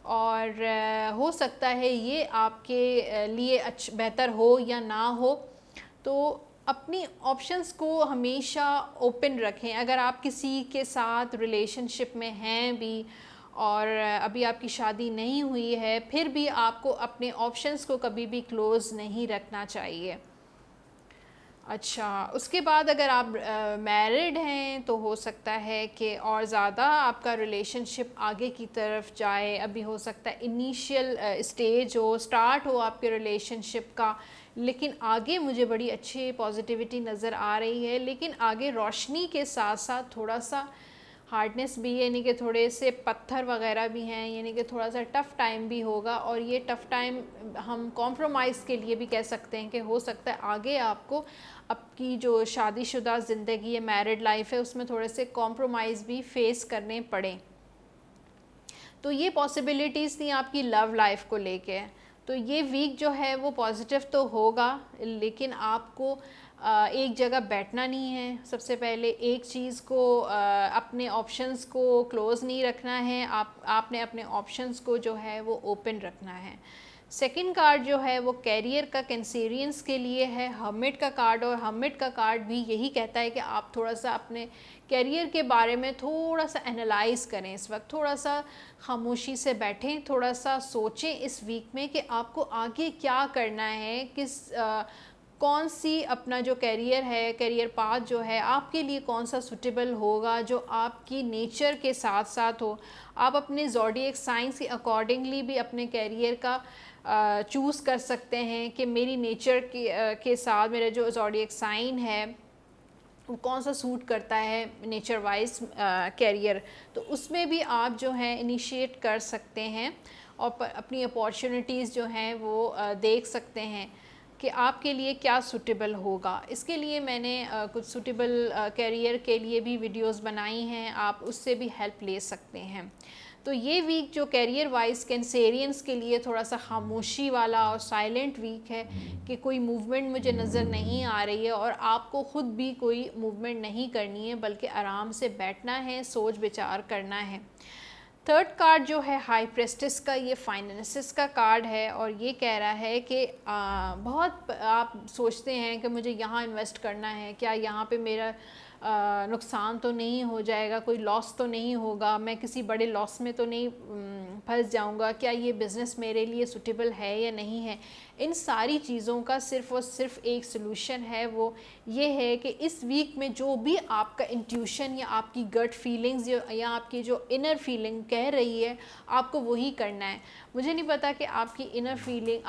और हो सकता है ये आपके लिए बेहतर हो या ना हो। तो अपनी ऑप्शंस को हमेशा ओपन रखें। अगर आप किसी के साथ रिलेशनशिप में हैं भी और अभी आपकी शादी नहीं हुई है, फिर भी आपको अपने ऑप्शंस को कभी भी क्लोज़ नहीं रखना चाहिए। अच्छा, उसके बाद अगर आप मैरिड हैं तो हो सकता है कि और ज़्यादा आपका रिलेशनशिप आगे की तरफ जाए। अभी हो सकता है इनिशियल स्टेज हो, स्टार्ट हो आपके रिलेशनशिप का, लेकिन आगे मुझे बड़ी अच्छी पॉजिटिविटी नज़र आ रही है। लेकिन आगे रोशनी के साथ साथ थोड़ा सा हार्डनेस भी, यानी कि थोड़े से पत्थर वगैरह भी हैं, यानी कि थोड़ा सा टफ़ टाइम भी होगा। और ये टफ़ टाइम हम कॉम्प्रोमाइज़ के लिए भी कह सकते हैं कि हो सकता है आगे आपको आपकी जो शादीशुदा ज़िंदगी है, मैरिड लाइफ है, उसमें थोड़े से कॉम्प्रोमाइज़ भी फेस करने पड़े। तो ये पॉसिबिलिटीज़ थी आपकी लव लाइफ को लेके। तो ये वीक जो है वो पॉजिटिव तो होगा, लेकिन आपको एक जगह बैठना नहीं है। सबसे पहले एक चीज़ को अपने ऑप्शंस को क्लोज़ नहीं रखना है, आपने अपने ऑप्शंस को जो है वो ओपन रखना है। सेकंड कार्ड जो है वो कैरियर का कैंसेरियंस के लिए है, हर्मिट का कार्ड। और हर्मिट का कार्ड भी यही कहता है कि आप थोड़ा सा अपने कैरियर के बारे में थोड़ा सा एनालाइज़ करें। इस वक्त थोड़ा सा खामोशी से बैठें, थोड़ा सा सोचें इस वीक में कि आपको आगे क्या करना है, कौन सी अपना जो कैरियर है, कैरियर पाथ जो है आपके लिए कौन सा सूटेबल होगा, जो आपकी नेचर के साथ साथ हो। आप अपने ज़ोडिएक साइंस के अकॉर्डिंगली भी अपने कैरियर का चूज़ कर सकते हैं कि मेरी नेचर के साथ मेरा जो ज़ोडिएक साइन है वो कौन सा सूट करता है नेचर वाइज कैरियर। तो उसमें भी आप जो है इनिशिएट कर सकते हैं और अपनी अपॉर्चुनिटीज़ जो हैं वो देख सकते हैं कि आपके लिए क्या सूटेबल होगा। इसके लिए मैंने कुछ सूटेबल कैरियर के लिए भी वीडियोस बनाई हैं, आप उससे भी हेल्प ले सकते हैं। तो ये वीक जो कैरियर वाइज कैंसेरियंस के लिए थोड़ा सा खामोशी वाला और साइलेंट वीक है कि कोई मूवमेंट मुझे नज़र नहीं आ रही है और आपको ख़ुद भी कोई मूवमेंट नहीं करनी है, बल्कि आराम से बैठना है, सोच विचार करना है। थर्ड कार्ड जो है हाई प्रेस्टिस का, ये फाइनेंसिस का कार्ड है और ये कह रहा है कि बहुत आप सोचते हैं कि मुझे यहाँ इन्वेस्ट करना है, क्या यहाँ पे मेरा नुकसान तो नहीं हो जाएगा, कोई लॉस तो नहीं होगा, मैं किसी बड़े लॉस में तो नहीं फंस जाऊंगा, क्या ये बिज़नेस मेरे लिए सूटेबल है या नहीं है। इन सारी चीज़ों का सिर्फ़ और सिर्फ एक सलूशन है, वो ये है कि इस वीक में जो भी आपका इंट्यूशन या आपकी गट फीलिंग्स या आपकी जो इनर फीलिंग कह रही है, आपको वही करना है। मुझे नहीं पता कि आपकी इनर फीलिंग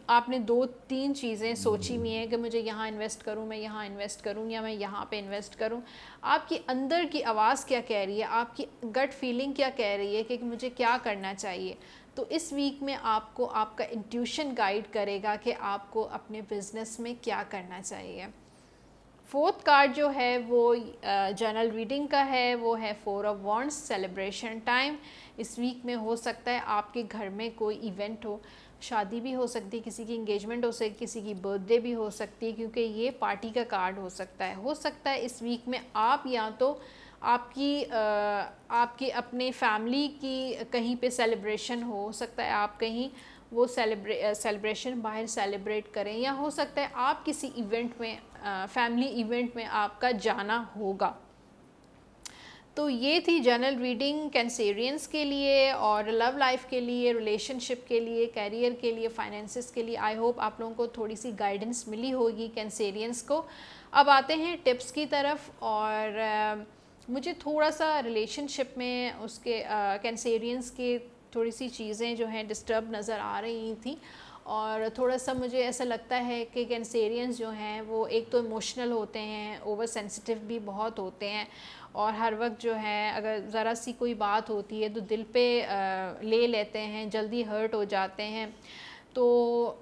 आपने 2-3 चीज़ें सोची हुई हैं कि मुझे यहाँ इन्वेस्ट करूँ, मैं यहाँ इन्वेस्ट करूँ या मैं यहाँ पे इन्वेस्ट करूँ। आपकी अंदर की आवाज़ क्या कह रही है, आपकी गट फीलिंग क्या कह रही है कि मुझे क्या करना चाहिए। तो इस वीक में आपको आपका इंट्यूशन गाइड करेगा कि आपको अपने बिज़नेस में क्या करना चाहिए। फोर्थ कार्ड जो है वो जनरल रीडिंग का है, वो है 4 ऑफ वॉन्ड्स, सेलिब्रेशन टाइम। इस वीक में हो सकता है आपके घर में कोई इवेंट हो, शादी भी हो सकती है, किसी की इंगेजमेंट हो सकती है, किसी की बर्थडे भी हो सकती है, क्योंकि ये पार्टी का कार्ड हो सकता है। हो सकता है इस वीक में आप या तो आपकी अपने फैमिली की कहीं पे सेलिब्रेशन हो सकता है, आप कहीं वो सेलिब्रेशन बाहर सेलिब्रेट करें, या हो सकता है आप किसी इवेंट में फैमिली इवेंट में आपका जाना होगा। तो ये थी जनरल रीडिंग कैंसेरियंस के लिए और लव लाइफ के लिए, रिलेशनशिप के लिए, कैरियर के लिए, फाइनेंसिस के लिए। आई होप आप लोगों को थोड़ी सी गाइडेंस मिली होगी कैंसेरियंस को। अब आते हैं टिप्स की तरफ। और मुझे थोड़ा सा रिलेशनशिप में उसके कैंसेरियंस के थोड़ी सी चीज़ें जो हैं डिस्टर्ब नज़र आ रही थी और थोड़ा सा मुझे ऐसा लगता है कि कैंसेरियंस जो हैं वो एक तो इमोशनल होते हैं, ओवर सेंसिटिव भी बहुत होते हैं और हर वक्त जो है अगर ज़रा सी कोई बात होती है तो दिल पे ले लेते हैं, जल्दी हर्ट हो जाते हैं। तो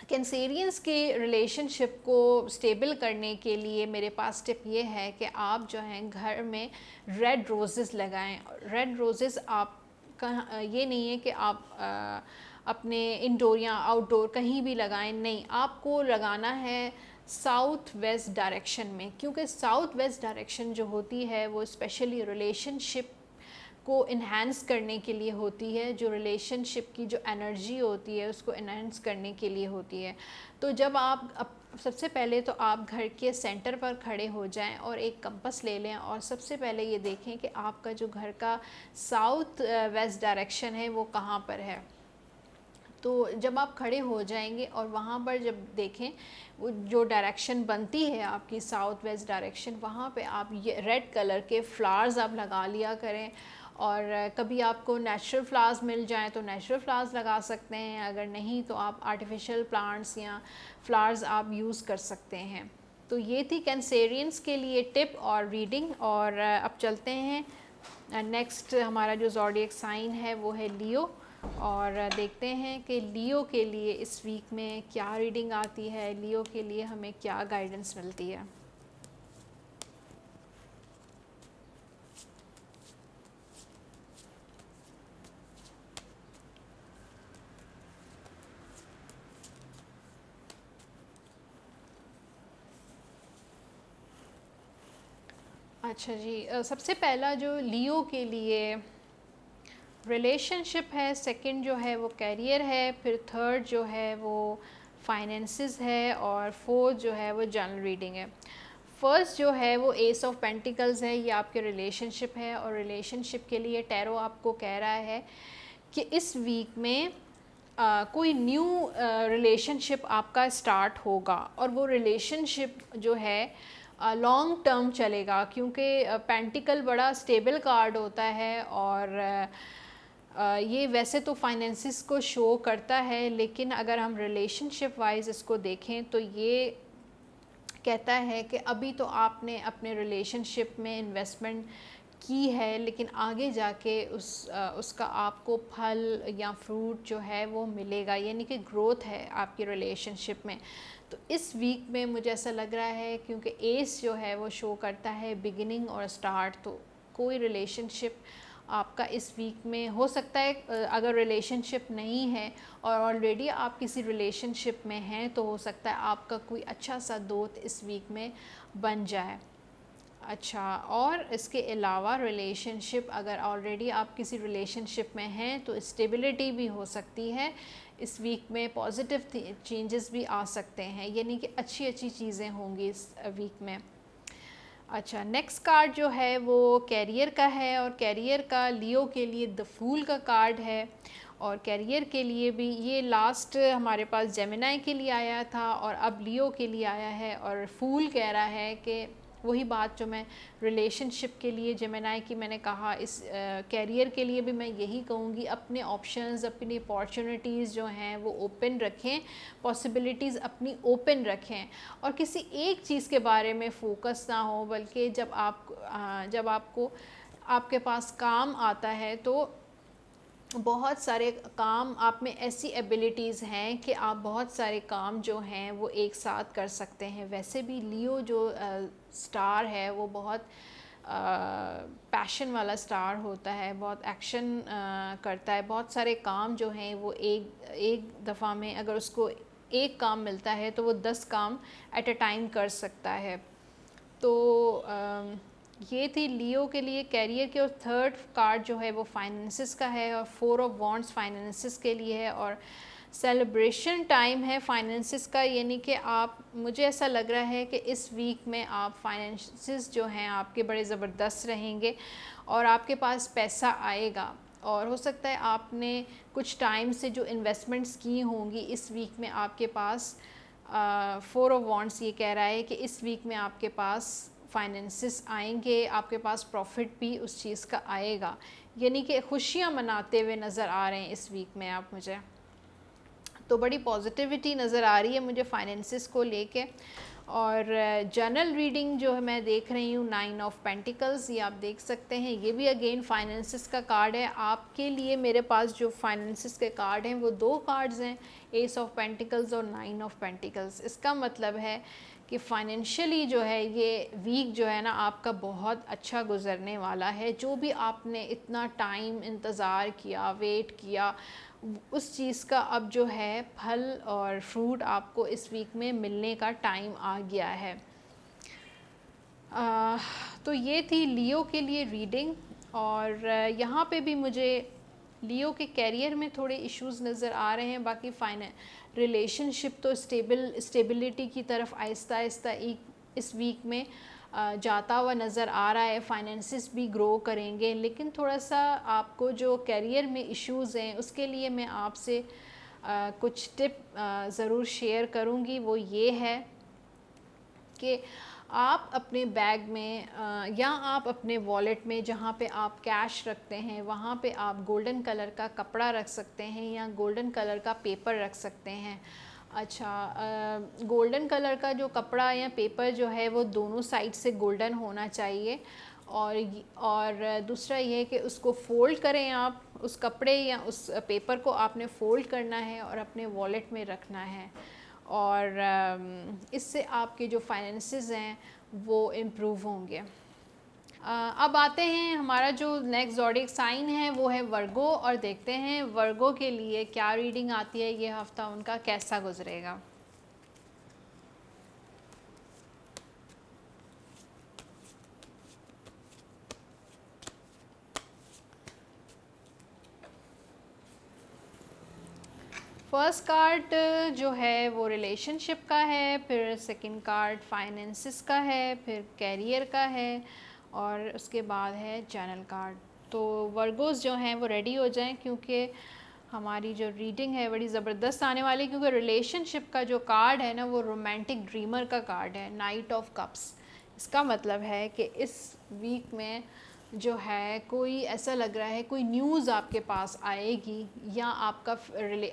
कैंसेरियंस के रिलेशनशिप को स्टेबल करने के लिए मेरे पास टिप ये है कि आप जो हैं घर में रेड रोज़ेस लगाएं। रेड रोज़ेस आप ये नहीं है कि आप अपने इंडोर या आउटडोर कहीं भी लगाएं, नहीं, आपको लगाना है साउथ वेस्ट डायरेक्शन में, क्योंकि साउथ वेस्ट डायरेक्शन जो होती है वो स्पेशली रिलेशनशिप को इन्हांस करने के लिए होती है, जो रिलेशनशिप की जो एनर्जी होती है उसको इन्हांस करने के लिए होती है। तो जब आप सबसे पहले तो आप घर के सेंटर पर खड़े हो जाएं और एक कंपास ले लें और सबसे पहले ये देखें कि आपका जो घर का साउथ वेस्ट डायरेक्शन है वो कहाँ पर है। तो जब आप खड़े हो जाएंगे और वहाँ पर जब देखें वो जो डायरेक्शन बनती है आपकी साउथ वेस्ट डायरेक्शन, वहाँ पे आप ये रेड कलर के फ्लावर्स आप लगा लिया करें। और कभी आपको नेचुरल फ्लावर्स मिल जाएं तो नेचुरल फ्लावर्स लगा सकते हैं, अगर नहीं तो आप आर्टिफिशियल प्लांट्स या फ्लावर्स आप यूज़ कर सकते हैं। तो ये थी कैंसेरियंस के लिए टिप और रीडिंग। और अब चलते हैं नेक्स्ट, हमारा जो ज़ोडिएक साइन है वो है लियो। और देखते हैं कि लियो के लिए इस वीक में क्या रीडिंग आती है, लियो के लिए हमें क्या गाइडेंस मिलती है। अच्छा जी, सबसे पहला जो लियो के लिए रिलेशनशिप है, सेकंड जो है वो कैरियर है, फिर थर्ड जो है वो फाइनेंसेस है, और फोर्थ जो है वो जनरल रीडिंग है। फर्स्ट जो है वो एस ऑफ पेंटिकल्स है, ये आपके रिलेशनशिप है। और रिलेशनशिप के लिए टैरो आपको कह रहा है कि इस वीक में कोई न्यू रिलेशनशिप आपका स्टार्ट होगा, और वो रिलेशनशिप जो है लॉन्ग टर्म चलेगा, क्योंकि पेंटिकल बड़ा स्टेबल कार्ड होता है। और ये वैसे तो फाइनेंसिस को शो करता है, लेकिन अगर हम रिलेशनशिप वाइज इसको देखें तो ये कहता है कि अभी तो आपने अपने रिलेशनशिप में इन्वेस्टमेंट की है, लेकिन आगे जाके उसका आपको फल या फ्रूट जो है वो मिलेगा, यानी कि ग्रोथ है आपकी रिलेशनशिप में। तो इस वीक में मुझे ऐसा लग रहा है, क्योंकि एस जो है वो शो करता है बिगिनिंग और स्टार्ट, तो कोई रिलेशनशिप आपका इस वीक में हो सकता है। अगर रिलेशनशिप नहीं है और ऑलरेडी आप किसी रिलेशनशिप में हैं तो हो सकता है आपका कोई अच्छा सा दोस्त इस वीक में बन जाए। अच्छा, और इसके अलावा रिलेशनशिप, अगर ऑलरेडी आप किसी रिलेशनशिप में हैं तो स्टेबिलिटी भी हो सकती है इस वीक में, पॉजिटिव चेंजेस भी आ सकते हैं, यानी कि अच्छी अच्छी चीज़ें होंगी इस वीक में। अच्छा, नेक्स्ट कार्ड जो है वो कैरियर का है, और कैरियर का लियो के लिए द फूल का कार्ड है। और कैरियर के लिए भी ये लास्ट हमारे पास जेमिनाई के लिए आया था और अब लियो के लिए आया है। और फूल कह रहा है कि वही बात जो मैं रिलेशनशिप के लिए जेमिनाई की मैंने कहा, इस कैरियर के लिए भी मैं यही कहूँगी, अपने ऑप्शंस, अपनी अपॉर्चुनिटीज़ जो हैं वो ओपन रखें, पॉसिबिलिटीज़ अपनी ओपन रखें, और किसी एक चीज़ के बारे में फ़ोकस ना हो, बल्कि जब आपको आपके पास काम आता है तो बहुत सारे काम आप में ऐसी एबिलिटीज़ हैं कि आप बहुत सारे काम जो हैं वो एक साथ कर सकते हैं। वैसे भी लियो जो स्टार है वो बहुत पैशन वाला स्टार होता है, बहुत एक्शन करता है, बहुत सारे काम जो हैं वो एक दफ़ा में अगर उसको एक काम मिलता है तो वो 10 काम एट अ टाइम कर सकता है। तो ये थी लियो के लिए कैरियर के। और थर्ड कार्ड जो है वो फाइनेंसिस का है, और 4 ऑफ वॉन्ड्स फाइनेंसिस के लिए है, और सेलिब्रेशन टाइम है फाइनेंसिस का, यानी कि आप, मुझे ऐसा लग रहा है कि इस वीक में आप फाइनेंसिस जो हैं आपके बड़े ज़बरदस्त रहेंगे और आपके पास पैसा आएगा। और हो सकता है आपने कुछ टाइम से जो इन्वेस्टमेंट्स की होंगी, इस वीक में आपके पास 4 ऑफ वॉन्ड्स ये कह रहा है कि इस वीक में आपके पास फाइनेंसिस आएंगे, आपके पास प्रॉफिट भी उस चीज़ का आएगा, यानी कि खुशियाँ मनाते हुए नज़र आ रहे हैं इस वीक में आप मुझे। तो बड़ी पॉजिटिविटी नज़र आ रही है मुझे फाइनेंसिस को लेके। और जनरल रीडिंग जो है मैं देख रही हूँ 9 ऑफ पेंटिकल्स, ये आप देख सकते हैं, ये भी अगेन फाइनेंसिस का कार्ड है। आपके लिए मेरे पास जो फाइनेंसिस के कार्ड हैं वो 2 कार्ड्स हैं, एस ऑफ पेंटिकल्स और 9 ऑफ पेंटिकल्स। इसका मतलब है कि फाइनेंशियली जो है ये वीक जो है ना आपका बहुत अच्छा गुज़रने वाला है। जो भी आपने इतना टाइम इंतज़ार किया, वेट किया, उस चीज़ का अब जो है फल और फ्रूट आपको इस वीक में मिलने का टाइम आ गया है। तो ये थी लियो के लिए रीडिंग। और यहाँ पे भी मुझे लियो के कैरियर में थोड़े इश्यूज़ नज़र आ रहे हैं। बाकी रिलेशनशिप तो स्टेबिलिटी की तरफ आहिस्ता आहिस्ता इस वीक में जाता हुआ नज़र आ रहा है। फाइनेंसिस भी ग्रो करेंगे, लेकिन थोड़ा सा आपको जो कैरियर में इश्यूज़ हैं उसके लिए मैं आपसे कुछ टिप ज़रूर शेयर करूँगी। वो ये है कि आप अपने बैग में या आप अपने वॉलेट में जहाँ पे आप कैश रखते हैं वहाँ पे आप गोल्डन कलर का कपड़ा रख सकते हैं या गोल्डन कलर का पेपर रख सकते हैं। अच्छा, गोल्डन कलर का जो कपड़ा या पेपर जो है वो दोनों साइड से गोल्डन होना चाहिए। और दूसरा ये कि उसको फ़ोल्ड करें आप, उस कपड़े या उस पेपर को आपने फ़ोल्ड करना है और अपने वॉलेट में रखना है। और इससे आपके जो फाइनेंसेस हैं वो इम्प्रूव होंगे। अब आते हैं, हमारा जो नेक्स्ट ज़ोडिएक साइन है वो है वर्गो, और देखते हैं वर्गो के लिए क्या रीडिंग आती है, ये हफ़्ता उनका कैसा गुजरेगा। फर्स्ट कार्ड जो है वो रिलेशनशिप का है, फिर सेकंड कार्ड फाइनेंसिस का है, फिर कैरियर का है, और उसके बाद है चैनल कार्ड। तो वर्गोस जो हैं वो रेडी हो जाएं, क्योंकि हमारी जो रीडिंग है बड़ी ज़बरदस्त आने वाली है। क्योंकि रिलेशनशिप का जो कार्ड है ना वो रोमांटिक ड्रीमर का कार्ड है, नाइट ऑफ कप्स। इसका मतलब है कि इस वीक में जो है कोई ऐसा लग रहा है कोई न्यूज़ आपके पास आएगी, या आपका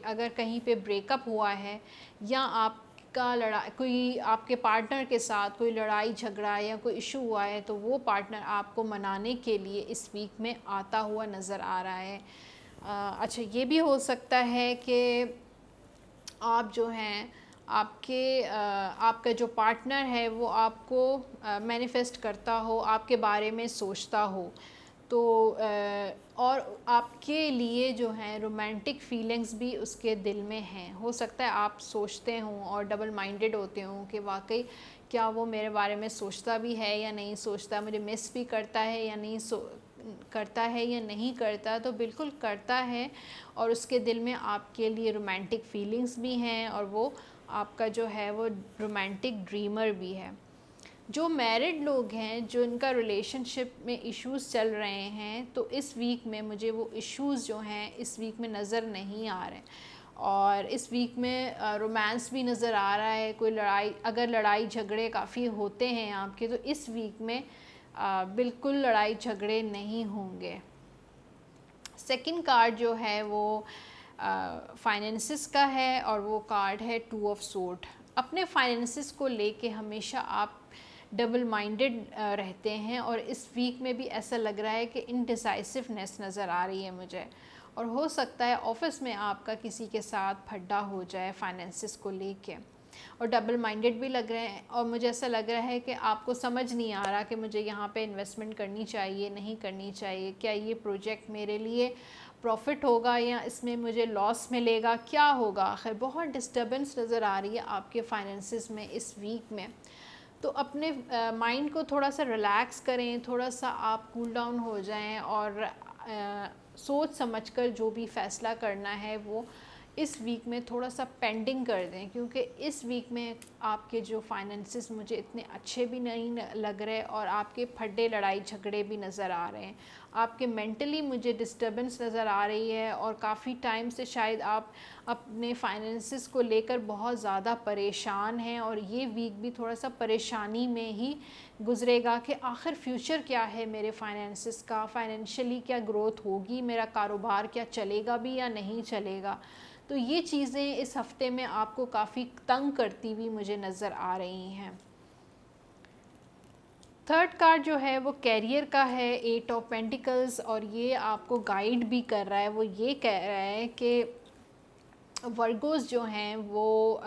अगर कहीं पे ब्रेकअप हुआ है या आपका कोई आपके पार्टनर के साथ कोई लड़ाई झगड़ा या कोई इशू हुआ है, तो वो पार्टनर आपको मनाने के लिए इस वीक में आता हुआ नज़र आ रहा है। अच्छा, ये भी हो सकता है कि आप जो हैं आपका जो पार्टनर है वो आपको मैनिफेस्ट करता हो, आपके बारे में सोचता हो, तो और आपके लिए जो है रोमांटिक फीलिंग्स भी उसके दिल में हैं। हो सकता है आप सोचते हों और डबल माइंडेड होते हों कि वाकई क्या वो मेरे बारे में सोचता भी है या नहीं सोचता, मुझे मिस भी करता है या नहीं करता है या नहीं करता। तो बिल्कुल करता है, और उसके दिल में आपके लिए रोमांटिक फीलिंग्स भी हैं, और वो आपका जो है वो रोमांटिक ड्रीमर भी है। जो मैरिड लोग हैं, जो इनका रिलेशनशिप में इश्यूज़ चल रहे हैं, तो इस वीक में मुझे वो इश्यूज़ जो हैं इस वीक में नज़र नहीं आ रहे, और इस वीक में रोमांस भी नज़र आ रहा है। कोई अगर लड़ाई झगड़े काफ़ी होते हैं आपके, तो इस वीक में बिल्कुल लड़ाई झगड़े नहीं होंगे। सेकंड कार्ड जो है वो फाइनेंसिस का है, और वो कार्ड है 2 ऑफ सोर्ड। अपने फाइनेंसिस को लेके हमेशा आप डबल माइंडेड रहते हैं, और इस वीक में भी ऐसा लग रहा है कि इनडिसाइसिवनेस नज़र आ रही है मुझे, और हो सकता है ऑफिस में आपका किसी के साथ फड्डा हो जाए फाइनेंसिस को लेके, और डबल माइंडेड भी लग रहे हैं। और मुझे ऐसा लग रहा है कि आपको समझ नहीं आ रहा कि मुझे यहाँ पे इन्वेस्टमेंट करनी चाहिए नहीं करनी चाहिए, क्या ये प्रोजेक्ट मेरे लिए प्रॉफिट होगा या इसमें मुझे लॉस मिलेगा, क्या होगा। आखिर बहुत डिस्टर्बेंस नज़र आ रही है आपके फाइनेंसिस में इस वीक में। तो अपने माइंड को थोड़ा सा रिलैक्स करें, थोड़ा सा आप कूल डाउन हो जाएं, और सोच समझकर जो भी फ़ैसला करना है वो इस वीक में थोड़ा सा पेंडिंग कर दें। क्योंकि इस वीक में आपके जो फाइनेंसिस मुझे इतने अच्छे भी नहीं लग रहे, और आपके फड्डे लड़ाई झगड़े भी नज़र आ रहे हैं। आपके मेंटली मुझे डिस्टर्बेंस नज़र आ रही है, और काफ़ी टाइम से शायद आप अपने फाइनेंसिस को लेकर बहुत ज़्यादा परेशान हैं, और ये वीक भी थोड़ा सा परेशानी में ही गुजरेगा कि आखिर फ्यूचर क्या है मेरे फाइनेंसिस का, फाइनेंशियली क्या ग्रोथ होगी, मेरा कारोबार क्या चलेगा भी या नहीं चलेगा। तो ये चीज़ें इस हफ़्ते में आपको काफ़ी तंग करती हुई मुझे नज़र आ रही हैं। थर्ड कार्ड जो है वो कैरियर का है, 8 ऑफ पेंटिकल्स, और ये आपको गाइड भी कर रहा है। वो ये कह रहा है कि वर्गोस जो हैं वो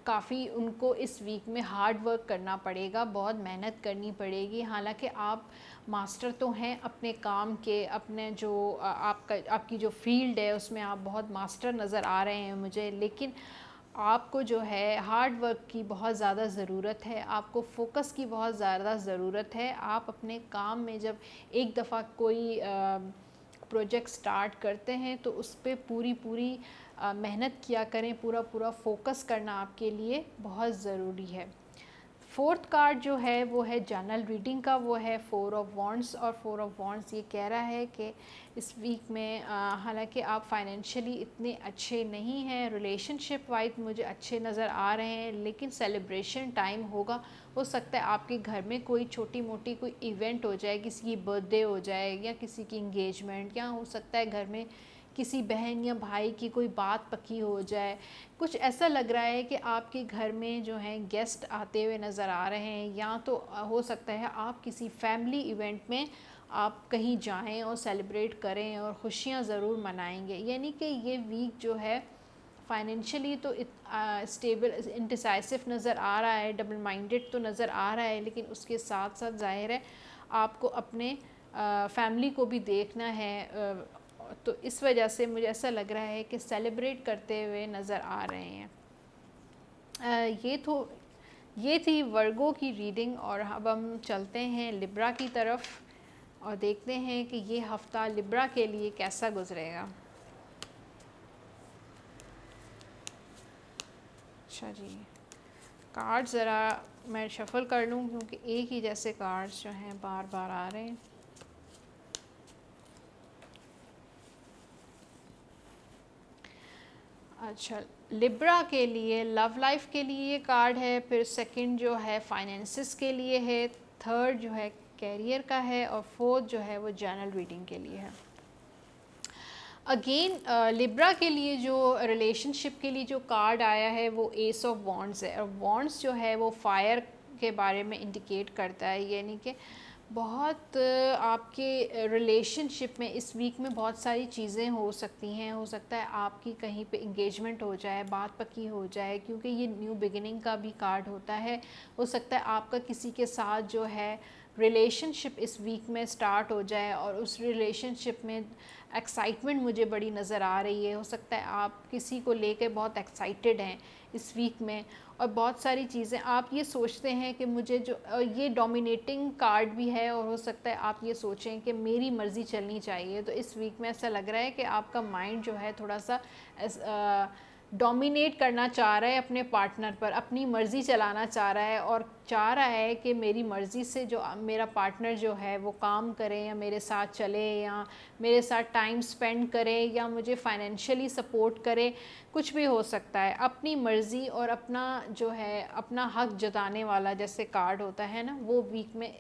काफ़ी उनको इस वीक में हार्ड वर्क करना पड़ेगा, बहुत मेहनत करनी पड़ेगी। हालांकि आप मास्टर तो हैं अपने काम के, अपने जो आपकी जो फील्ड है उसमें आप बहुत मास्टर नज़र आ रहे हैं मुझे, लेकिन आपको जो है हार्ड वर्क की बहुत ज़्यादा ज़रूरत है, आपको फोकस की बहुत ज़्यादा ज़रूरत है। आप अपने काम में जब एक दफ़ा कोई प्रोजेक्ट स्टार्ट करते हैं तो उस पे पूरी मेहनत किया करें, पूरा फोकस करना आपके लिए बहुत ज़रूरी है। फोर्थ कार्ड जो है वो है जर्नल रीडिंग का, वो है 4 ऑफ वॉन्ड्स। और 4 ऑफ वॉन्ड्स ये कह रहा है कि इस वीक में हालांकि आप फाइनेंशियली इतने अच्छे नहीं हैं, रिलेशनशिप वाइज मुझे अच्छे नज़र आ रहे हैं, लेकिन सेलिब्रेशन टाइम होगा। हो सकता है आपके घर में कोई छोटी मोटी कोई इवेंट हो जाए, किसी की बर्थडे हो जाए या किसी की इंगेजमेंट, या हो सकता है घर में किसी बहन या भाई की कोई बात पक्की हो जाए। कुछ ऐसा लग रहा है कि आपके घर में जो है गेस्ट आते हुए नज़र आ रहे हैं, या तो हो सकता है आप किसी फैमिली इवेंट में आप कहीं जाएं और सेलिब्रेट करें और खुशियां ज़रूर मनाएंगे। यानी कि ये वीक जो है फाइनेंशियली तो स्टेबल, इंडिसाइसिव नज़र आ रहा है, डबल माइंडेड तो नज़र आ रहा है, लेकिन उसके साथ साथ ज़ाहिर है आपको अपने फैमिली को भी देखना है। तो इस वजह से मुझे ऐसा लग रहा है कि सेलिब्रेट करते हुए नज़र आ रहे हैं। ये थी वर्गो की रीडिंग, और अब हम चलते हैं लिब्रा की तरफ और देखते हैं कि ये हफ़्ता लिब्रा के लिए कैसा गुजरेगा। अच्छा जी, कार्ड ज़रा मैं शफ़ल कर लूँ क्योंकि एक ही जैसे कार्ड्स जो हैं बार बार आ रहे हैं। अच्छा, लिब्रा के लिए लव लाइफ के लिए ये कार्ड है, फिर सेकंड जो है फाइनेंसिस के लिए है, थर्ड जो है कैरियर का है, और फोर्थ जो है वो जर्नल रीडिंग के लिए है। अगेन लिब्रा के लिए जो रिलेशनशिप के लिए जो कार्ड आया है वो एस ऑफ वॉन्ड्स है, और वॉन्ड्स जो है वो फायर के बारे में इंडिकेट करता है। यानी कि बहुत आपके रिलेशनशिप में इस वीक में बहुत सारी चीज़ें हो सकती हैं। हो सकता है आपकी कहीं पे इंगेजमेंट हो जाए, बात पक्की हो जाए, क्योंकि ये न्यू बिगिनिंग का भी कार्ड होता है। हो सकता है आपका किसी के साथ जो है रिलेशनशिप इस वीक में स्टार्ट हो जाए और उस रिलेशनशिप में एक्साइटमेंट मुझे बड़ी नज़र आ रही है। हो सकता है आप किसी को लेकर बहुत एक्साइटेड हैं इस वीक में, और बहुत सारी चीज़ें आप ये सोचते हैं कि मुझे जो ये डोमिनेटिंग कार्ड भी है, और हो सकता है आप ये सोचें कि मेरी मर्ज़ी चलनी चाहिए। तो इस वीक में ऐसा लग रहा है कि आपका माइंड जो है थोड़ा सा डोमिनेट करना चाह रहा है अपने पार्टनर पर, अपनी मर्ज़ी चलाना चाह रहा है, और चाह रहा है कि मेरी मर्ज़ी से जो मेरा पार्टनर जो है वो काम करे, या मेरे साथ चले, या मेरे साथ टाइम स्पेंड करे, या मुझे फाइनेंशियली सपोर्ट करे। कुछ भी हो सकता है, अपनी मर्ज़ी और अपना जो है अपना हक जताने वाला जैसे कार्ड होता है ना, वो वीक में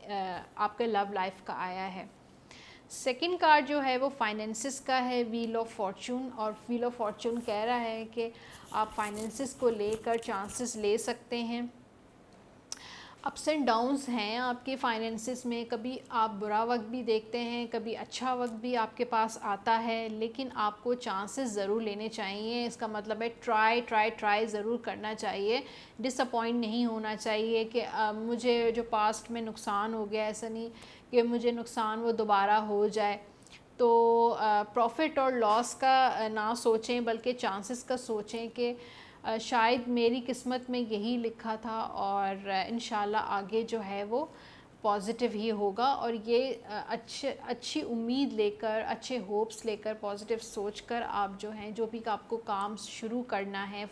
आपके लव लाइफ का आया है। सेकंड कार्ड जो है वो फाइनेंसिस का है, व्हील ऑफ फॉर्चून। और व्हील ऑफ फॉर्चून कह रहा है कि आप फाइनेंसिस को लेकर चांसेस ले सकते हैं। अप्स एंड डाउन्स हैं आपके फाइनेंसिस में, कभी आप बुरा वक्त भी देखते हैं, कभी अच्छा वक्त भी आपके पास आता है, लेकिन आपको चांसेस ज़रूर लेने चाहिए। इसका मतलब है ट्राई ज़रूर करना चाहिए। डिसअपॉइंट नहीं होना चाहिए कि मुझे जो पास्ट में नुकसान हो गया, ऐसा नहीं कि मुझे नुकसान वो दोबारा हो जाए। तो प्रॉफिट और लॉस का ना सोचें, बल्कि चांसेस का सोचें कि शायद मेरी किस्मत में यही लिखा था, और इंशाल्लाह आगे जो है वो पॉजिटिव ही होगा। और ये अच्छी उम्मीद लेकर, अच्छे होप्स लेकर, पॉजिटिव सोचकर आप जो हैं, जो भी आपको काम शुरू करना है,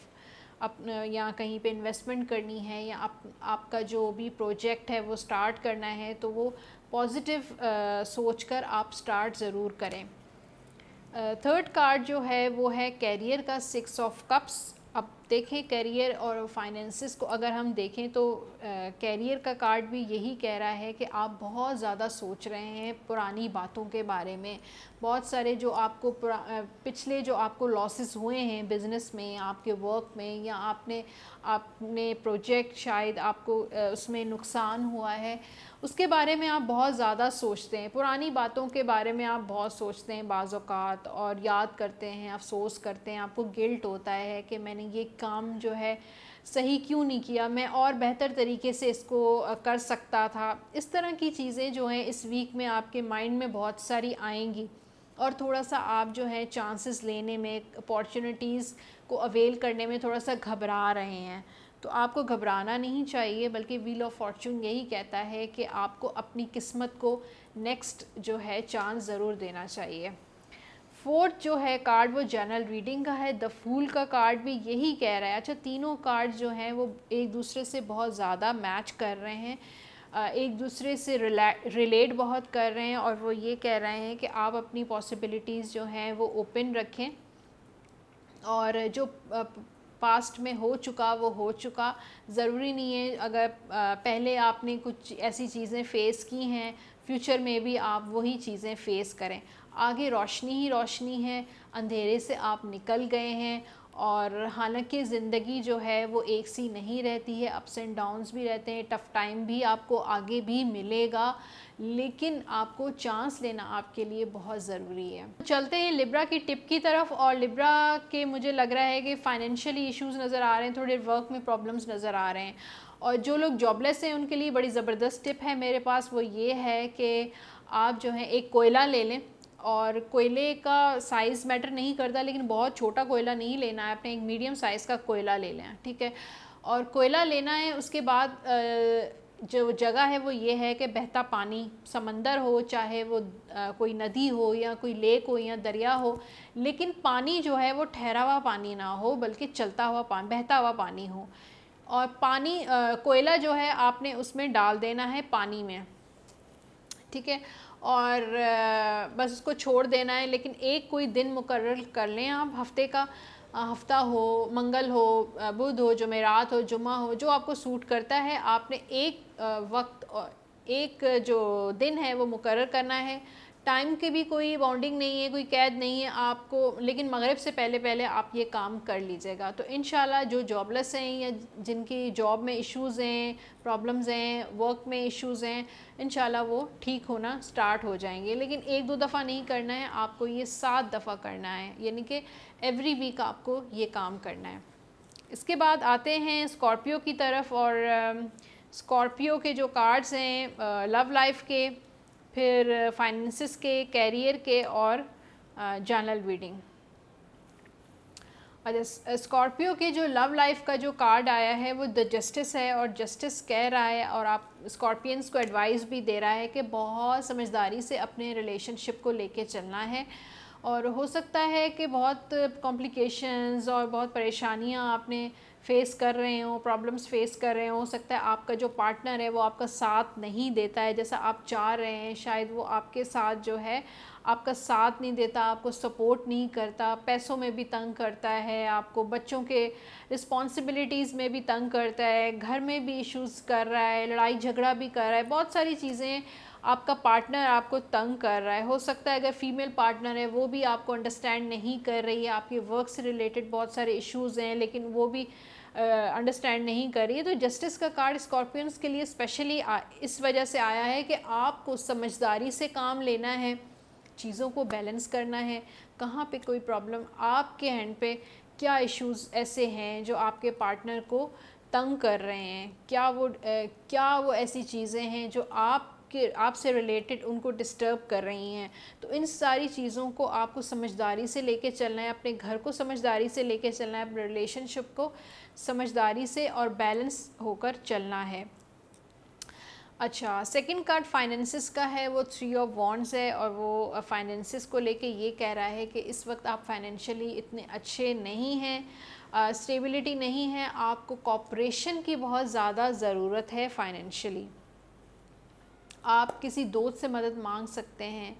अपना या कहीं पे इन्वेस्टमेंट करनी है, या आपका जो भी प्रोजेक्ट है वो स्टार्ट करना है, तो वो पॉजिटिव सोचकर आप स्टार्ट ज़रूर करें। थर्ड कार्ड जो है वो है कैरियर का, 6 ऑफ कप्स। अब देखें कैरियर और फाइनेंसिस को अगर हम देखें तो कैरियर का कार्ड भी यही कह रहा है कि आप बहुत ज़्यादा सोच रहे हैं पुरानी बातों के बारे में। बहुत सारे जो आपको पिछले जो आपको लॉसेस हुए हैं बिज़नेस में, आपके वर्क में, या आपने प्रोजेक्ट शायद आपको उसमें नुकसान हुआ है, उसके बारे में आप बहुत ज़्यादा सोचते हैं। पुरानी बातों के बारे में आप बहुत सोचते हैं बाज़ औक़ात, और याद करते हैं, अफसोस करते हैं, आपको गिल्ट होता है कि मैंने ये काम जो है सही क्यों नहीं किया, मैं और बेहतर तरीके से इसको कर सकता था। इस तरह की चीज़ें जो हैं इस वीक में आपके माइंड में बहुत सारी आएंगी। और थोड़ा सा आप जो है चांसेस लेने में, अपॉर्चुनिटीज़ को अवेल करने में थोड़ा सा घबरा रहे हैं। तो आपको घबराना नहीं चाहिए, बल्कि व्हील ऑफ फॉर्चून यही कहता है कि आपको अपनी किस्मत को नेक्स्ट जो है चांस ज़रूर देना चाहिए। फोर्थ जो है कार्ड वो जनरल रीडिंग का है। द फूल का कार्ड भी यही कह रहा है। अच्छा, तीनों कार्ड जो हैं वो एक दूसरे से बहुत ज़्यादा मैच कर रहे हैं, एक दूसरे से रिलेट बहुत कर रहे हैं, और वो ये कह रहे हैं कि आप अपनी पॉसिबिलिटीज़ जो हैं वो ओपन रखें, और जो पास्ट में हो चुका वो हो चुका। ज़रूरी नहीं है अगर पहले आपने कुछ ऐसी चीज़ें फ़ेस की हैं, फ्यूचर में भी आप वही चीज़ें फ़ेस करें। आगे रोशनी ही रोशनी है, अंधेरे से आप निकल गए हैं। और हालांकि ज़िंदगी जो है वो एक सी नहीं रहती है, अप्स एंड डाउन्स भी रहते हैं, टफ़ टाइम भी आपको आगे भी मिलेगा, लेकिन आपको चांस लेना आपके लिए बहुत ज़रूरी है। चलते हैं लिब्रा की टिप की तरफ। और लिब्रा के मुझे लग रहा है कि फ़ाइनेंशियली इश्यूज़ नज़र आ रहे हैं, थोड़े वर्क में प्रॉब्लम्स नज़र आ रहे हैं, और जो लोग जॉबलेस हैं उनके लिए बड़ी ज़बरदस्त टिप है मेरे पास। वो ये है कि आप जो है एक कोयला ले लें, और कोयले का साइज़ मैटर नहीं करता, लेकिन बहुत छोटा कोयला नहीं लेना है, अपने एक मीडियम साइज़ का कोयला ले लें, ठीक है। और कोयला लेना है, उसके बाद जो जगह है वो ये है कि बहता पानी, समंदर हो, चाहे वो कोई नदी हो या कोई लेक हो या दरिया हो, लेकिन पानी जो है वो ठहरा हुआ पानी ना हो, बल्कि चलता हुआ पानी, बहता हुआ पानी हो। और पानी कोयला जो है आपने उसमें डाल देना है पानी में, ठीक है, और बस उसको छोड़ देना है। लेकिन एक कोई दिन मुकर्रर कर लें आप हफ्ते का, हफ्ता हो, मंगल हो, बुध हो, जुमेरात हो, जुमा हो, जो आपको सूट करता है। आपने एक वक्त, एक जो दिन है वो मुकर्रर करना है। टाइम की भी कोई बाउंडिंग नहीं है, कोई कैद नहीं है आपको, लेकिन मगरिब से पहले पहले आप ये काम कर लीजिएगा। तो इंशाल्लाह जो जॉबलेस हैं या जिनकी जॉब में इश्यूज़ हैं, प्रॉब्लम्स हैं, वर्क में इश्यूज़ हैं, इंशाल्लाह वो ठीक होना स्टार्ट हो जाएंगे। लेकिन एक दो दफ़ा नहीं करना है, आपको ये 7 दफ़ा करना है, यानी कि एवरी वीक आपको ये काम करना है। इसके बाद आते हैं स्कॉर्पियो की तरफ। और स्कॉर्पियो के जो कार्ड्स हैं लव लाइफ के, फिर फाइनेंसिस के, कैरियर के, और जनरल रीडिंग। अच्छा, स्कॉर्पियो के जो लव लाइफ का जो कार्ड आया है वो द जस्टिस है, और जस्टिस कह रहा है, और आप स्कॉर्पियंस को एडवाइस भी दे रहा है कि बहुत समझदारी से अपने रिलेशनशिप को लेके चलना है। और हो सकता है कि बहुत कॉम्प्लिकेशंस और बहुत परेशानियां आपने फ़ेस कर रहे हो, प्रॉब्लम्स फ़ेस कर रहे हो सकता है आपका जो पार्टनर है वो आपका साथ नहीं देता है जैसा आप चाह रहे हैं, शायद वो आपके साथ जो है आपका साथ नहीं देता, आपको सपोर्ट नहीं करता, पैसों में भी तंग करता है, आपको बच्चों के रिस्पॉन्सिबिलिटीज़ में भी तंग करता है, घर में भी इश्यूज़ कर रहा है, लड़ाई झगड़ा भी कर रहा है, बहुत सारी चीज़ें आपका पार्टनर आपको तंग कर रहा है। हो सकता है अगर फीमेल पार्टनर है वो भी आपको अंडरस्टैंड नहीं कर रही है, आपके वर्क से रिलेटेड बहुत सारे इश्यूज़ हैं लेकिन वो भी अंडरस्टैंड नहीं कर रही है। तो जस्टिस का कार्ड स्कॉर्पियंस के लिए स्पेशली इस वजह से आया है कि आपको समझदारी से काम लेना है, चीज़ों को बैलेंस करना है, कहाँ पे कोई प्रॉब्लम आपके हैंड पे, क्या इश्यूज़ ऐसे हैं जो आपके पार्टनर को तंग कर रहे हैं, क्या वो ऐसी चीज़ें हैं जो आपसे रिलेटेड उनको डिस्टर्ब कर रही हैं। तो इन सारी चीज़ों को आपको समझदारी से लेके चलना है, अपने घर को समझदारी से लेके चलना है, अपने रिलेशनशिप को समझदारी से और बैलेंस होकर चलना है। अच्छा, सेकंड कार्ड फाइनेंसिस का है, वो 3 ऑफ वॉन्ड्स है, और वो फाइनेंसिस को लेके ये कह रहा है कि इस वक्त आप फाइनेंशियली इतने अच्छे नहीं हैं, स्टेबिलिटी नहीं है, आपको कॉपरेशन की बहुत ज़्यादा ज़रूरत है फाइनेंशियली। आप किसी दोस्त से मदद मांग सकते हैं,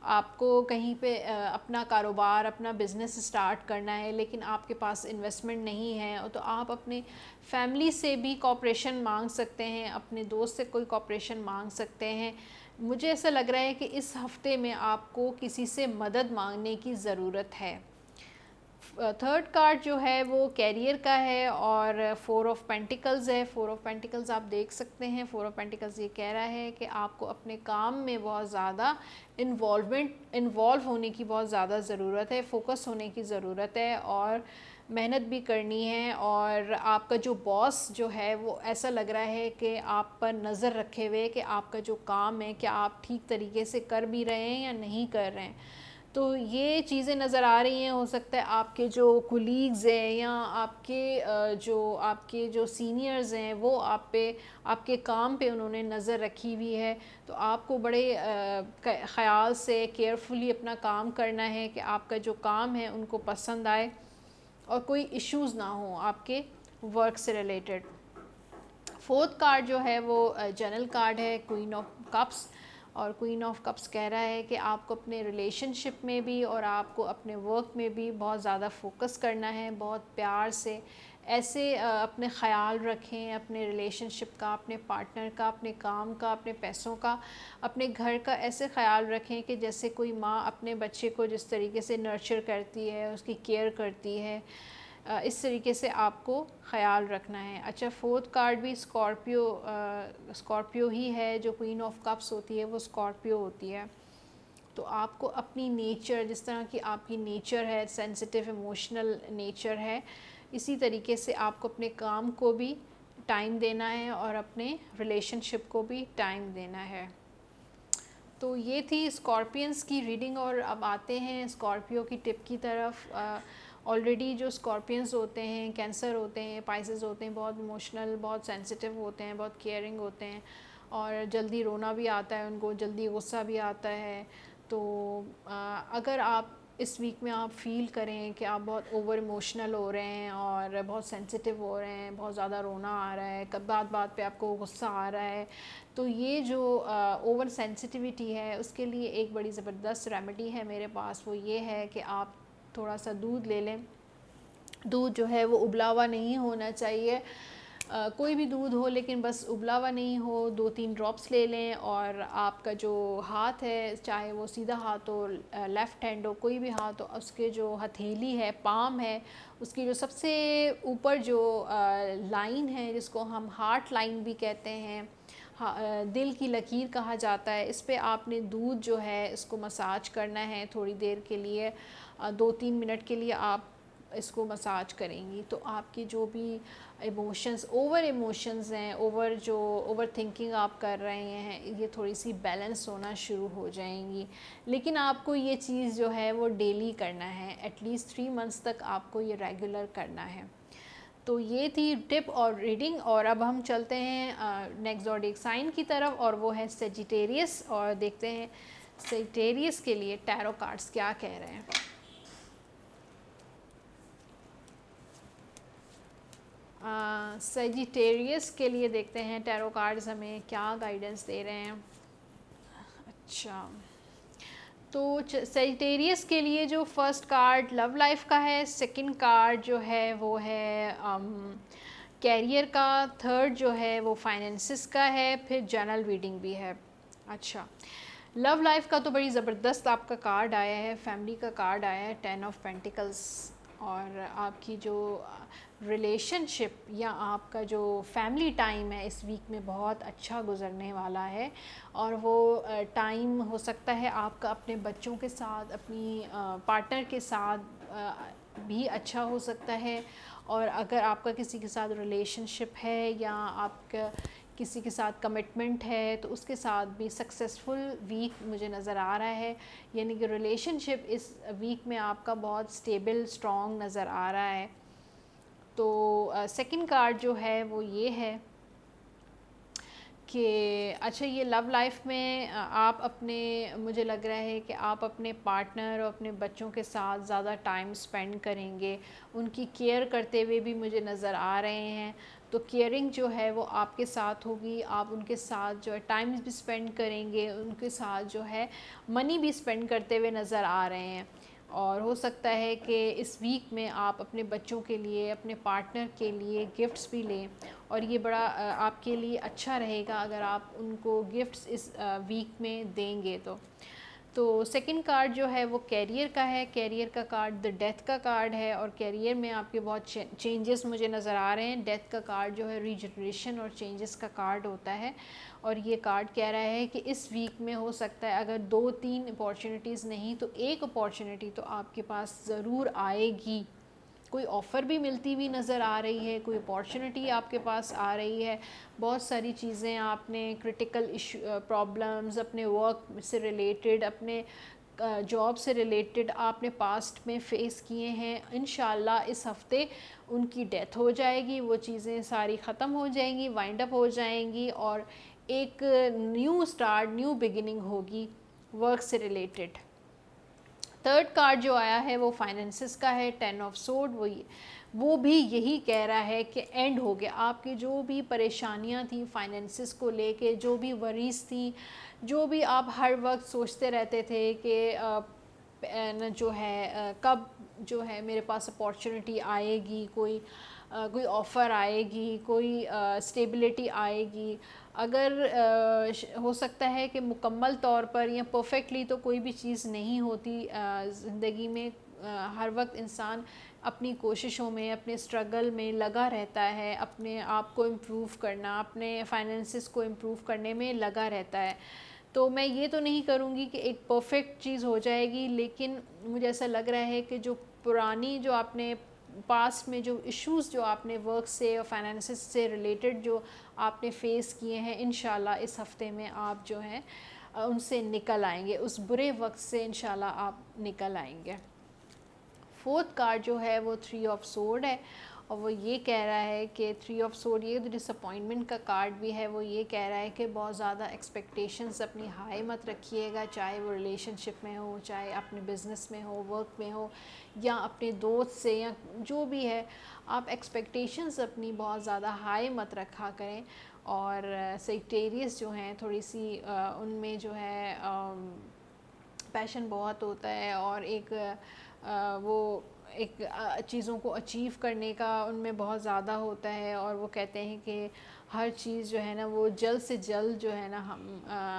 आपको कहीं पे अपना कारोबार, अपना बिज़नेस स्टार्ट करना है लेकिन आपके पास इन्वेस्टमेंट नहीं है, तो आप अपने फैमिली से भी कॉपरेशन मांग सकते हैं, अपने दोस्त से कोई कॉपरेशन मांग सकते हैं। मुझे ऐसा लग रहा है कि इस हफ़्ते में आपको किसी से मदद मांगने की ज़रूरत है। थर्ड कार्ड जो है वो कैरियर का है, और 4 ऑफ पेंटिकल्स है। 4 ऑफ पेंटिकल्स आप देख सकते हैं, 4 ऑफ पेंटिकल्स ये कह रहा है कि आपको अपने काम में बहुत ज़्यादा इन्वॉल्व होने की बहुत ज़्यादा ज़रूरत है, फोकस होने की ज़रूरत है, और मेहनत भी करनी है। और आपका जो बॉस जो है वो ऐसा लग रहा है कि आप पर नज़र रखे हुए कि आपका जो काम है क्या आप ठीक तरीके से कर भी रहे हैं या नहीं कर रहे हैं। तो ये चीज़ें नज़र आ रही हैं। हो सकता है आपके जो कुलीग्स हैं या आपके जो सीनियर्स हैं वो आप पे, आपके काम पे उन्होंने नज़र रखी हुई है। तो आपको बड़े ख़याल से केयरफुली अपना काम करना है कि आपका जो काम है उनको पसंद आए और कोई इश्यूज़ ना हो आपके वर्क से रिलेटेड। फोर्थ कार्ड जो है वो जनरल कार्ड है, क्वीन ऑफ कप्स। और क्वीन ऑफ कप्स कह रहा है कि आपको अपने रिलेशनशिप में भी और आपको अपने वर्क में भी बहुत ज़्यादा फोकस करना है, बहुत प्यार से ऐसे अपने ख़याल रखें, अपने रिलेशनशिप का, अपने पार्टनर का, अपने काम का, अपने पैसों का, अपने घर का ऐसे ख़याल रखें कि जैसे कोई माँ अपने बच्चे को जिस तरीके से नर्चर करती है, उसकी केयर करती है, इस तरीके से आपको ख़याल रखना है। अच्छा, फोर्थ कार्ड भी स्कॉर्पियो ही है, जो क्वीन ऑफ कप्स होती है वो स्कॉर्पियो होती है। तो आपको अपनी नेचर, जिस तरह की आपकी नेचर है, सेंसिटिव इमोशनल नेचर है, इसी तरीके से आपको अपने काम को भी टाइम देना है और अपने रिलेशनशिप को भी टाइम देना है। तो ये थी स्कॉर्पियंस की रीडिंग। और अब आते हैं स्कॉर्पियो की टिप की तरफ। ऑलरेडी जो स्कॉर्पियंस होते हैं, कैंसर होते हैं, पाइसेस होते हैं, बहुत इमोशनल, बहुत सेंसिटिव होते हैं, बहुत केयरिंग होते हैं और जल्दी रोना भी आता है उनको, जल्दी गुस्सा भी आता है। तो अगर आप इस वीक में आप फ़ील करें कि आप बहुत ओवर इमोशनल हो रहे हैं और बहुत सेंसिटिव हो रहे हैं, बहुत ज़्यादा रोना आ रहा है, कब बात बात पे आपको गुस्सा आ रहा है, तो ये जो ओवर सेंसिटिविटी है उसके लिए एक बड़ी ज़बरदस्त रेमेडी है मेरे पास। वो ये है कि आप थोड़ा सा दूध ले लें। दूध जो है वो उबला हुआ नहीं होना चाहिए, कोई भी दूध हो लेकिन बस उबला हुआ नहीं हो। 2-3 ड्रॉप्स ले लें और आपका जो हाथ है, चाहे वो सीधा हाथ हो, लेफ़्ट हैंड हो, कोई भी हाथ हो, उसके जो हथेली है, पाम है, उसकी जो सबसे ऊपर जो लाइन है जिसको हम हार्ट लाइन भी कहते हैं, दिल की लकीर कहा जाता है, इस पे आपने दूध जो है इसको मसाज करना है थोड़ी देर के लिए। 2-3 मिनट के लिए आप इसको मसाज करेंगी तो आपकी जो भी इमोशंस हैं, ओवर थिंकिंग आप कर रहे हैं, ये थोड़ी सी बैलेंस होना शुरू हो जाएंगी। लेकिन आपको ये चीज़ जो है वो डेली करना है, एटलीस्ट 3 मंथ्स तक आपको ये रेगुलर करना है। तो ये थी टिप और रीडिंग। और अब हम चलते हैं नेक्स्ट ज़ोडिएक साइन की तरफ और वो है सेजिटेरियस। और देखते हैं सेजिटेरियस के लिए टैरो कार्ड्स क्या कह रहे हैं। सेजिटेरियस के लिए देखते हैं टैरो कार्ड्स हमें क्या गाइडेंस दे रहे हैं। अच्छा, तो सेजिटेरियस के लिए जो फर्स्ट कार्ड लव लाइफ का है, सेकंड कार्ड जो है वो है कैरियर का, थर्ड जो है वो फाइनेंसिस का है, फिर जनरल रीडिंग भी है। अच्छा, लव लाइफ का तो बड़ी ज़बरदस्त आपका कार्ड आया है, फैमिली का कार्ड आया है, 10 ऑफ पेंटिकल्स। और आपकी जो रिलेशनशिप या आपका जो फैमिली टाइम है इस वीक में बहुत अच्छा गुजरने वाला है। और वो टाइम हो सकता है आपका अपने बच्चों के साथ, अपनी पार्टनर के साथ भी अच्छा हो सकता है। और अगर आपका किसी के साथ रिलेशनशिप है या आपका किसी के साथ कमिटमेंट है तो उसके साथ भी सक्सेसफुल वीक मुझे नज़र आ रहा है। यानी कि रिलेशनशिप इस वीक में आपका बहुत स्टेबल, स्ट्रॉन्ग नज़र आ रहा है। तो सेकंड कार्ड जो है वो ये है कि अच्छा, ये लव लाइफ में आप अपने, मुझे लग रहा है कि आप अपने पार्टनर और अपने बच्चों के साथ ज़्यादा टाइम स्पेंड करेंगे, उनकी केयर करते हुए भी मुझे नज़र आ रहे हैं। तो केयरिंग जो है वो आपके साथ होगी, आप उनके साथ जो है टाइम भी स्पेंड करेंगे, उनके साथ जो है मनी भी स्पेंड करते हुए नज़र आ रहे हैं। और हो सकता है कि इस वीक में आप अपने बच्चों के लिए, अपने पार्टनर के लिए गिफ्ट्स भी लें और ये बड़ा आपके लिए अच्छा रहेगा अगर आप उनको गिफ्ट्स इस वीक में देंगे। तो सेकंड कार्ड जो है वो कैरियर का है, कैरियर का कार्ड द डेथ का कार्ड है और कैरियर में आपके बहुत चेंजेस मुझे नज़र आ रहे हैं। डेथ का कार्ड जो है रीजनरेशन और चेंजेस का कार्ड होता है और ये कार्ड कह रहा है कि इस वीक में हो सकता है अगर 2-3 अपॉर्चुनिटीज़ नहीं तो एक अपॉर्चुनिटी तो आपके पास ज़रूर आएगी। कोई ऑफ़र भी मिलती हुई नज़र आ रही है, कोई अपॉर्चुनिटी आपके पास आ रही है। बहुत सारी चीज़ें आपने क्रिटिकल इशू, प्रॉब्लम्स अपने वर्क से रिलेटेड, अपने जॉब से रिलेटेड आपने पास्ट में फ़ेस किए हैं, इंशाल्लाह इस हफ़्ते उनकी डेथ हो जाएगी, वो चीज़ें सारी ख़त्म हो जाएंगी, वाइंड अप हो जाएंगी और एक न्यू स्टार्ट, न्यू बिगिनिंग होगी वर्क से रिलेटेड। थर्ड कार्ड जो आया है वो फाइनेंसिस का है, 10 ऑफ सोर्ड। वो भी यही कह रहा है कि एंड हो गया, आपकी जो भी परेशानियां थी फाइनेंसिस को लेके, जो भी वरीज थी, जो भी आप हर वक्त सोचते रहते थे कि न जो है कब जो है मेरे पास अपॉर्चुनिटी आएगी, कोई ऑफ़र आएगी, कोई स्टेबिलिटी आएगी। अगर हो सकता है कि मुकम्मल तौर पर या परफेक्टली तो कोई भी चीज़ नहीं होती ज़िंदगी में। हर वक्त इंसान अपनी कोशिशों में, अपने स्ट्रगल में लगा रहता है, अपने आप को इम्प्रूव करना, अपने फाइनेंसिस को इम्प्रूव करने में लगा रहता है। तो मैं ये तो नहीं करूँगी कि एक परफेक्ट चीज़ हो जाएगी, लेकिन मुझे ऐसा लग रहा है कि जो पुरानी, जो आपने पास्ट में जो इश्यूज़ जो आपने वर्क से और फाइनेंसिस से रिलेटेड जो आपने फ़ेस किए हैं, इंशाल्लाह इस हफ़्ते में आप जो हैं उनसे निकल आएंगे, उस बुरे वक्त से इंशाल्लाह आप निकल आएंगे। फोर्थ कार्ड जो है वो 3 ऑफ सोर्ड है और वो ये कह रहा है कि 3 ऑफ सोर्ड, ये तो डिसअपॉइंटमेंट का कार्ड भी है। वो ये कह रहा है कि बहुत ज़्यादा एक्सपेक्टेशंस अपनी हाई मत रखिएगा, चाहे वो रिलेशनशिप में हो, चाहे अपने बिज़नेस में हो, वर्क में हो, या अपने दोस्त से, या जो भी है, आप एक्सपेक्टेशंस अपनी बहुत ज़्यादा हाई मत रखा करें। और सेक्टेरियस जो हैं थोड़ी सी उनमें जो है पैशन बहुत होता है और वो एक चीज़ों को अचीव करने का उनमें बहुत ज़्यादा होता है। और वो कहते हैं कि हर चीज़ जो है ना वो जल्द से जल्द जो है ना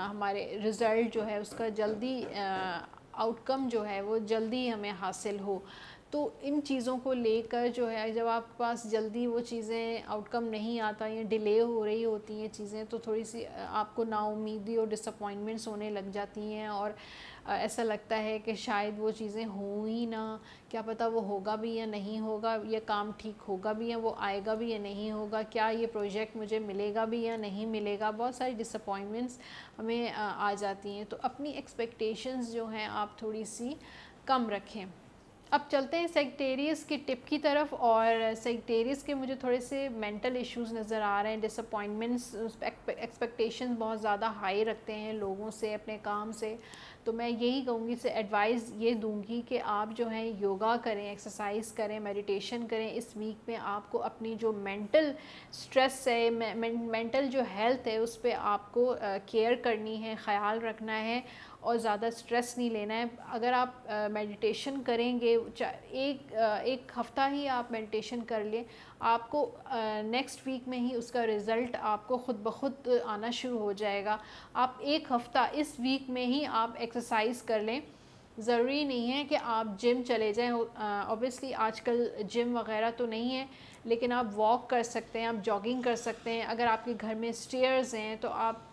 हमारे रिज़ल्ट जो है उसका जल्दी आउटकम जो है वो जल्दी हमें हासिल हो। तो इन चीज़ों को लेकर जो है, जब आपके पास जल्दी वो चीज़ें आउटकम नहीं आता या डिले हो रही होती हैं चीज़ें, तो थोड़ी सी आपको नाउम्मीदी और डिसअपॉइंटमेंट्स होने लग जाती हैं और ऐसा लगता है कि शायद वो चीज़ें हों ही ना, क्या पता वो होगा भी या नहीं होगा, ये काम ठीक होगा भी या वो आएगा भी या नहीं होगा, क्या ये प्रोजेक्ट मुझे मिलेगा भी या नहीं मिलेगा। बहुत सारी डिसअपॉइंटमेंट्स हमें आ जाती हैं। तो अपनी एक्सपेक्टेशंस जो हैं आप थोड़ी सी कम रखें। अब चलते हैं सेक्टेरियस की टिप की तरफ। और सेक्टेरियस के मुझे थोड़े से मेंटल इश्यूज़ नज़र आ रहे हैं, डिसअपॉइंटमेंट्स, एक्सपेक्टेशंस बहुत ज़्यादा हाई रखते हैं लोगों से, अपने काम से। तो मैं यही कहूँगी, से एडवाइस ये दूंगी कि आप जो है योगा करें, एक्सरसाइज करें, मेडिटेशन करें। इस वीक में आपको अपनी जो मेंटल स्ट्रेस है, मेंटल जो हेल्थ है, उस पर आपको केयर करनी है, ख़याल रखना है और ज़्यादा स्ट्रेस नहीं लेना है। अगर आप मेडिटेशन करेंगे, एक हफ़्ता ही आप मेडिटेशन कर लें, आपको नेक्स्ट वीक में ही उसका रिज़ल्ट आपको ख़ुद ब खुद आना शुरू हो जाएगा। आप एक हफ़्ता इस वीक में ही आप एक्सरसाइज कर लें। ज़रूरी नहीं है कि आप जिम चले जाएं, ऑब्वियसली आजकल जिम वगैरह तो नहीं है, लेकिन आप वॉक कर सकते हैं, आप जॉगिंग कर सकते हैं। अगर आपके घर में स्टेयर्स हैं तो आप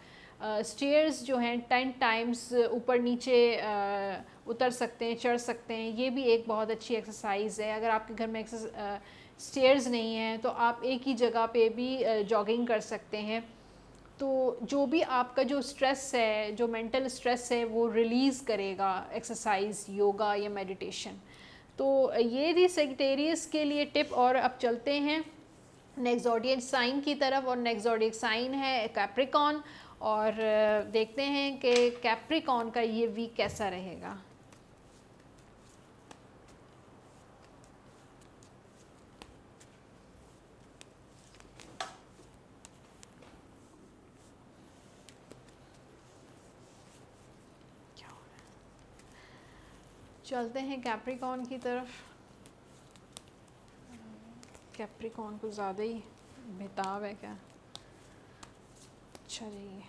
स्टेयर्स जो हैं 10 टाइम्स ऊपर नीचे उतर सकते हैं, चढ़ सकते हैं। ये भी एक बहुत अच्छी एक्सरसाइज है। अगर आपके घर में स्टेयर्स नहीं हैं तो आप एक ही जगह पे भी जॉगिंग कर सकते हैं। तो जो भी आपका जो स्ट्रेस है, जो मेंटल स्ट्रेस है, वो रिलीज़ करेगा एक्सरसाइज, योगा या मेडिटेशन। तो ये थी सेक्टेरियस के लिए टिप। और अब चलते हैं नेक्स्ट ज़ोडिएक साइन की तरफ। और नेक्स्ट ज़ोडिएक साइन है कैप्रिकॉर्न। और देखते हैं कि कैप्रिकॉर्न का ये वीक कैसा रहेगा। चलते हैं कैप्रिकॉर्न की तरफ। कैप्रिकॉर्न को ज़्यादा ही बेताब है क्या? अच्छा जी,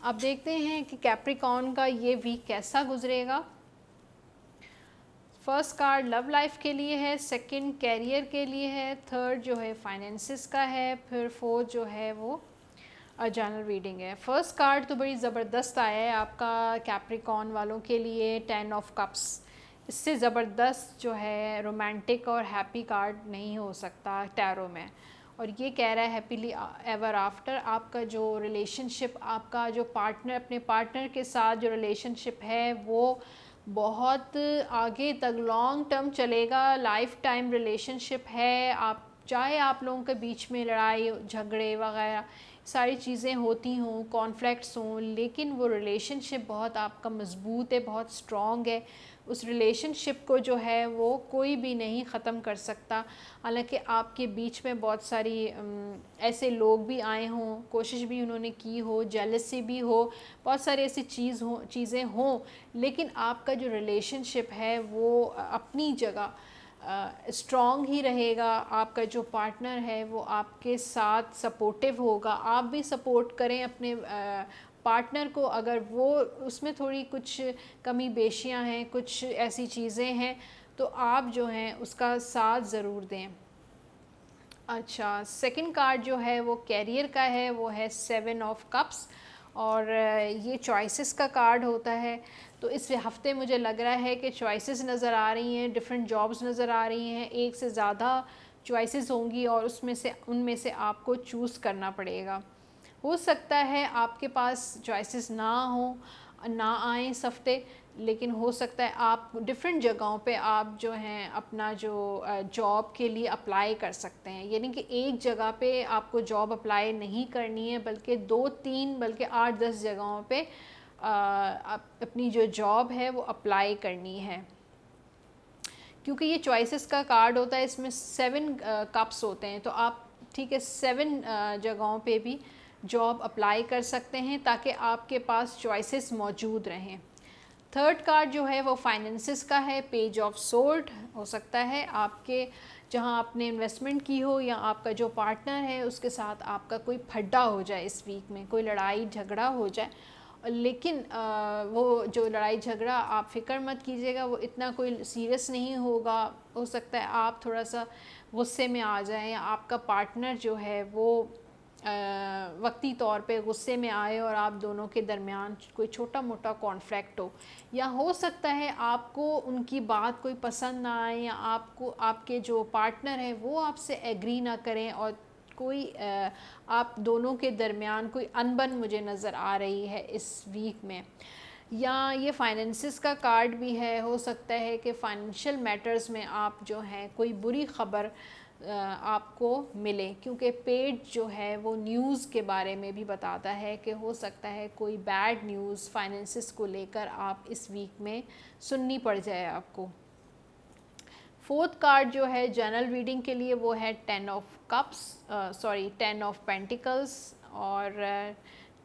अब देखते हैं कि कैप्रिकॉर्न का ये वीक कैसा गुजरेगा। फर्स्ट कार्ड लव लाइफ के लिए है, सेकंड कैरियर के लिए है, थर्ड जो है फाइनेंसिस का है, फिर फोर्थ जो है वो जनरल रीडिंग है। फर्स्ट कार्ड तो बड़ी ज़बरदस्त आया है आपका कैप्रिकॉर्न वालों के लिए, 10 ऑफ कप्स। इससे ज़बरदस्त जो है रोमांटिक और हैप्पी कार्ड नहीं हो सकता टैरो में। और ये कह रहा है हैप्पीली एवर आफ्टर। आपका जो रिलेशनशिप, आपका जो पार्टनर, अपने पार्टनर के साथ जो रिलेशनशिप है वो बहुत आगे तक लॉन्ग टर्म चलेगा, लाइफ टाइम रिलेशनशिप है। आप चाहे आप लोगों के बीच में लड़ाई झगड़े वगैरह सारी चीज़ें होती हों, कॉन्फ्लिक्ट्स हों, लेकिन वो रिलेशनशिप बहुत आपका मज़बूत है, बहुत स्ट्रॉन्ग है। उस रिलेशनशिप को जो है वो कोई भी नहीं ख़त्म कर सकता। हालांकि आपके बीच में बहुत सारी ऐसे लोग भी आए हों, कोशिश भी उन्होंने की हो, जेलसी भी हो, बहुत सारी ऐसी चीज़ें हों, लेकिन आपका जो रिलेशनशिप है वो अपनी जगह स्ट्रॉन्ग ही रहेगा। आपका जो पार्टनर है वो आपके साथ सपोर्टिव होगा, आप भी सपोर्ट करें अपने पार्टनर को। अगर वो उसमें थोड़ी कुछ कमी बेशियां हैं, कुछ ऐसी चीज़ें हैं, तो आप जो हैं उसका साथ ज़रूर दें। अच्छा, सेकंड कार्ड जो है वो कैरियर का है, वो है 7 ऑफ कप्स, और ये चॉइसेस का कार्ड होता है। तो इस हफ़्ते मुझे लग रहा है कि चॉइसेस नज़र आ रही हैं, डिफरेंट जॉब्स नज़र आ रही हैं, एक से ज़्यादा चॉइसेस होंगी और उनमें से आपको चूज़ करना पड़ेगा। हो सकता है आपके पास चॉइसेस ना आए इस हफ़्ते, लेकिन हो सकता है आप डिफरेंट जगहों पे आप जो हैं अपना जो जॉब के लिए अप्लाई कर सकते हैं। यानी कि एक जगह पे आपको जॉब अप्लाई नहीं करनी है, बल्कि 2-3 बल्कि 8-10 जगहों पे अपनी जो जॉब है वो अप्लाई करनी है। क्योंकि ये चॉइसेस का कार्ड होता है, इसमें 7 कप्स होते हैं, तो आप ठीक है 7 जगहों पे भी जॉब अप्लाई कर सकते हैं ताकि आपके पास चॉइसेस मौजूद रहें। थर्ड कार्ड जो है वो फाइनेंसिस का है, पेज ऑफ सोर्ड। हो सकता है आपके जहां आपने इन्वेस्टमेंट की हो या आपका जो पार्टनर है उसके साथ आपका कोई फड्डा हो जाए, इस वीक में कोई लड़ाई झगड़ा हो जाए, लेकिन वो जो लड़ाई झगड़ा आप फ़िक्र मत कीजिएगा, वो इतना कोई सीरियस नहीं होगा। हो सकता है आप थोड़ा सा गुस्से में आ जाएं या आपका पार्टनर जो है वो वक्ती तौर पे गुस्से में आए और आप दोनों के दरमियान कोई छोटा मोटा कॉन्फ्लिक्ट हो, या हो सकता है आपको उनकी बात कोई पसंद ना आए, या आपको आपके जो पार्टनर है वो आपसे एग्री ना करें और कोई आप दोनों के दरमियान कोई अनबन मुझे नज़र आ रही है इस वीक में। या ये फाइनेंसिस का कार्ड भी है, हो सकता है कि फाइनेंशियल मैटर्स में आप जो हैं कोई बुरी ख़बर आपको मिले, क्योंकि पेड जो है वो न्यूज़ के बारे में भी बताता है कि हो सकता है कोई बैड न्यूज़ फाइनेंसिस को लेकर आप इस वीक में सुननी पड़ जाए आपको। फोर्थ कार्ड जो है जनरल रीडिंग के लिए वो है 10 ऑफ पेंटिकल्स, और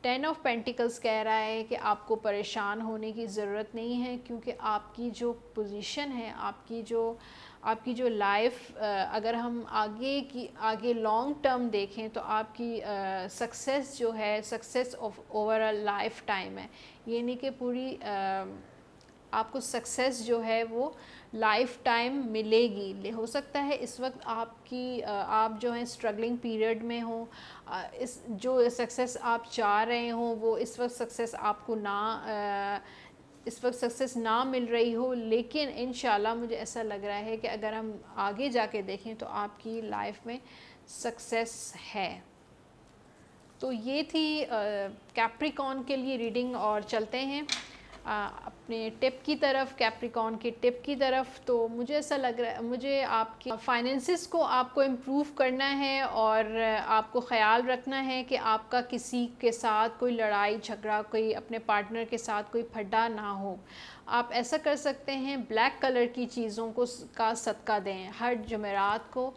10 ऑफ पेंटिकल्स कह रहा है कि आपको परेशान होने की ज़रूरत नहीं है, क्योंकि आपकी जो पोजीशन है, आपकी जो लाइफ, अगर हम आगे लॉन्ग टर्म देखें तो आपकी सक्सेस जो है, success of over a life time है। यानी कि पूरी आपको सक्सेस जो है वो लाइफ टाइम मिलेगी। हो सकता है इस वक्त आप जो है स्ट्रगलिंग पीरियड में हो, इस जो सक्सेस आप चाह रहे हो वो इस वक्त सक्सेस ना मिल रही हो, लेकिन इंशाल्लाह मुझे ऐसा लग रहा है कि अगर हम आगे जाके देखें तो आपकी लाइफ में सक्सेस है। तो ये थी कैप्रिकॉर्न के लिए रीडिंग, और चलते हैं अपने टिप की तरफ, कैप्रिकॉर्न की टिप की तरफ। तो मुझे ऐसा लग रहा है, मुझे आपके फाइनेंसिस को आपको इम्प्रूव करना है और आपको ख़याल रखना है कि आपका किसी के साथ कोई लड़ाई झगड़ा, कोई अपने पार्टनर के साथ कोई फड्डा ना हो। आप ऐसा कर सकते हैं, ब्लैक कलर की चीज़ों का सदका दें हर जुमेरात को,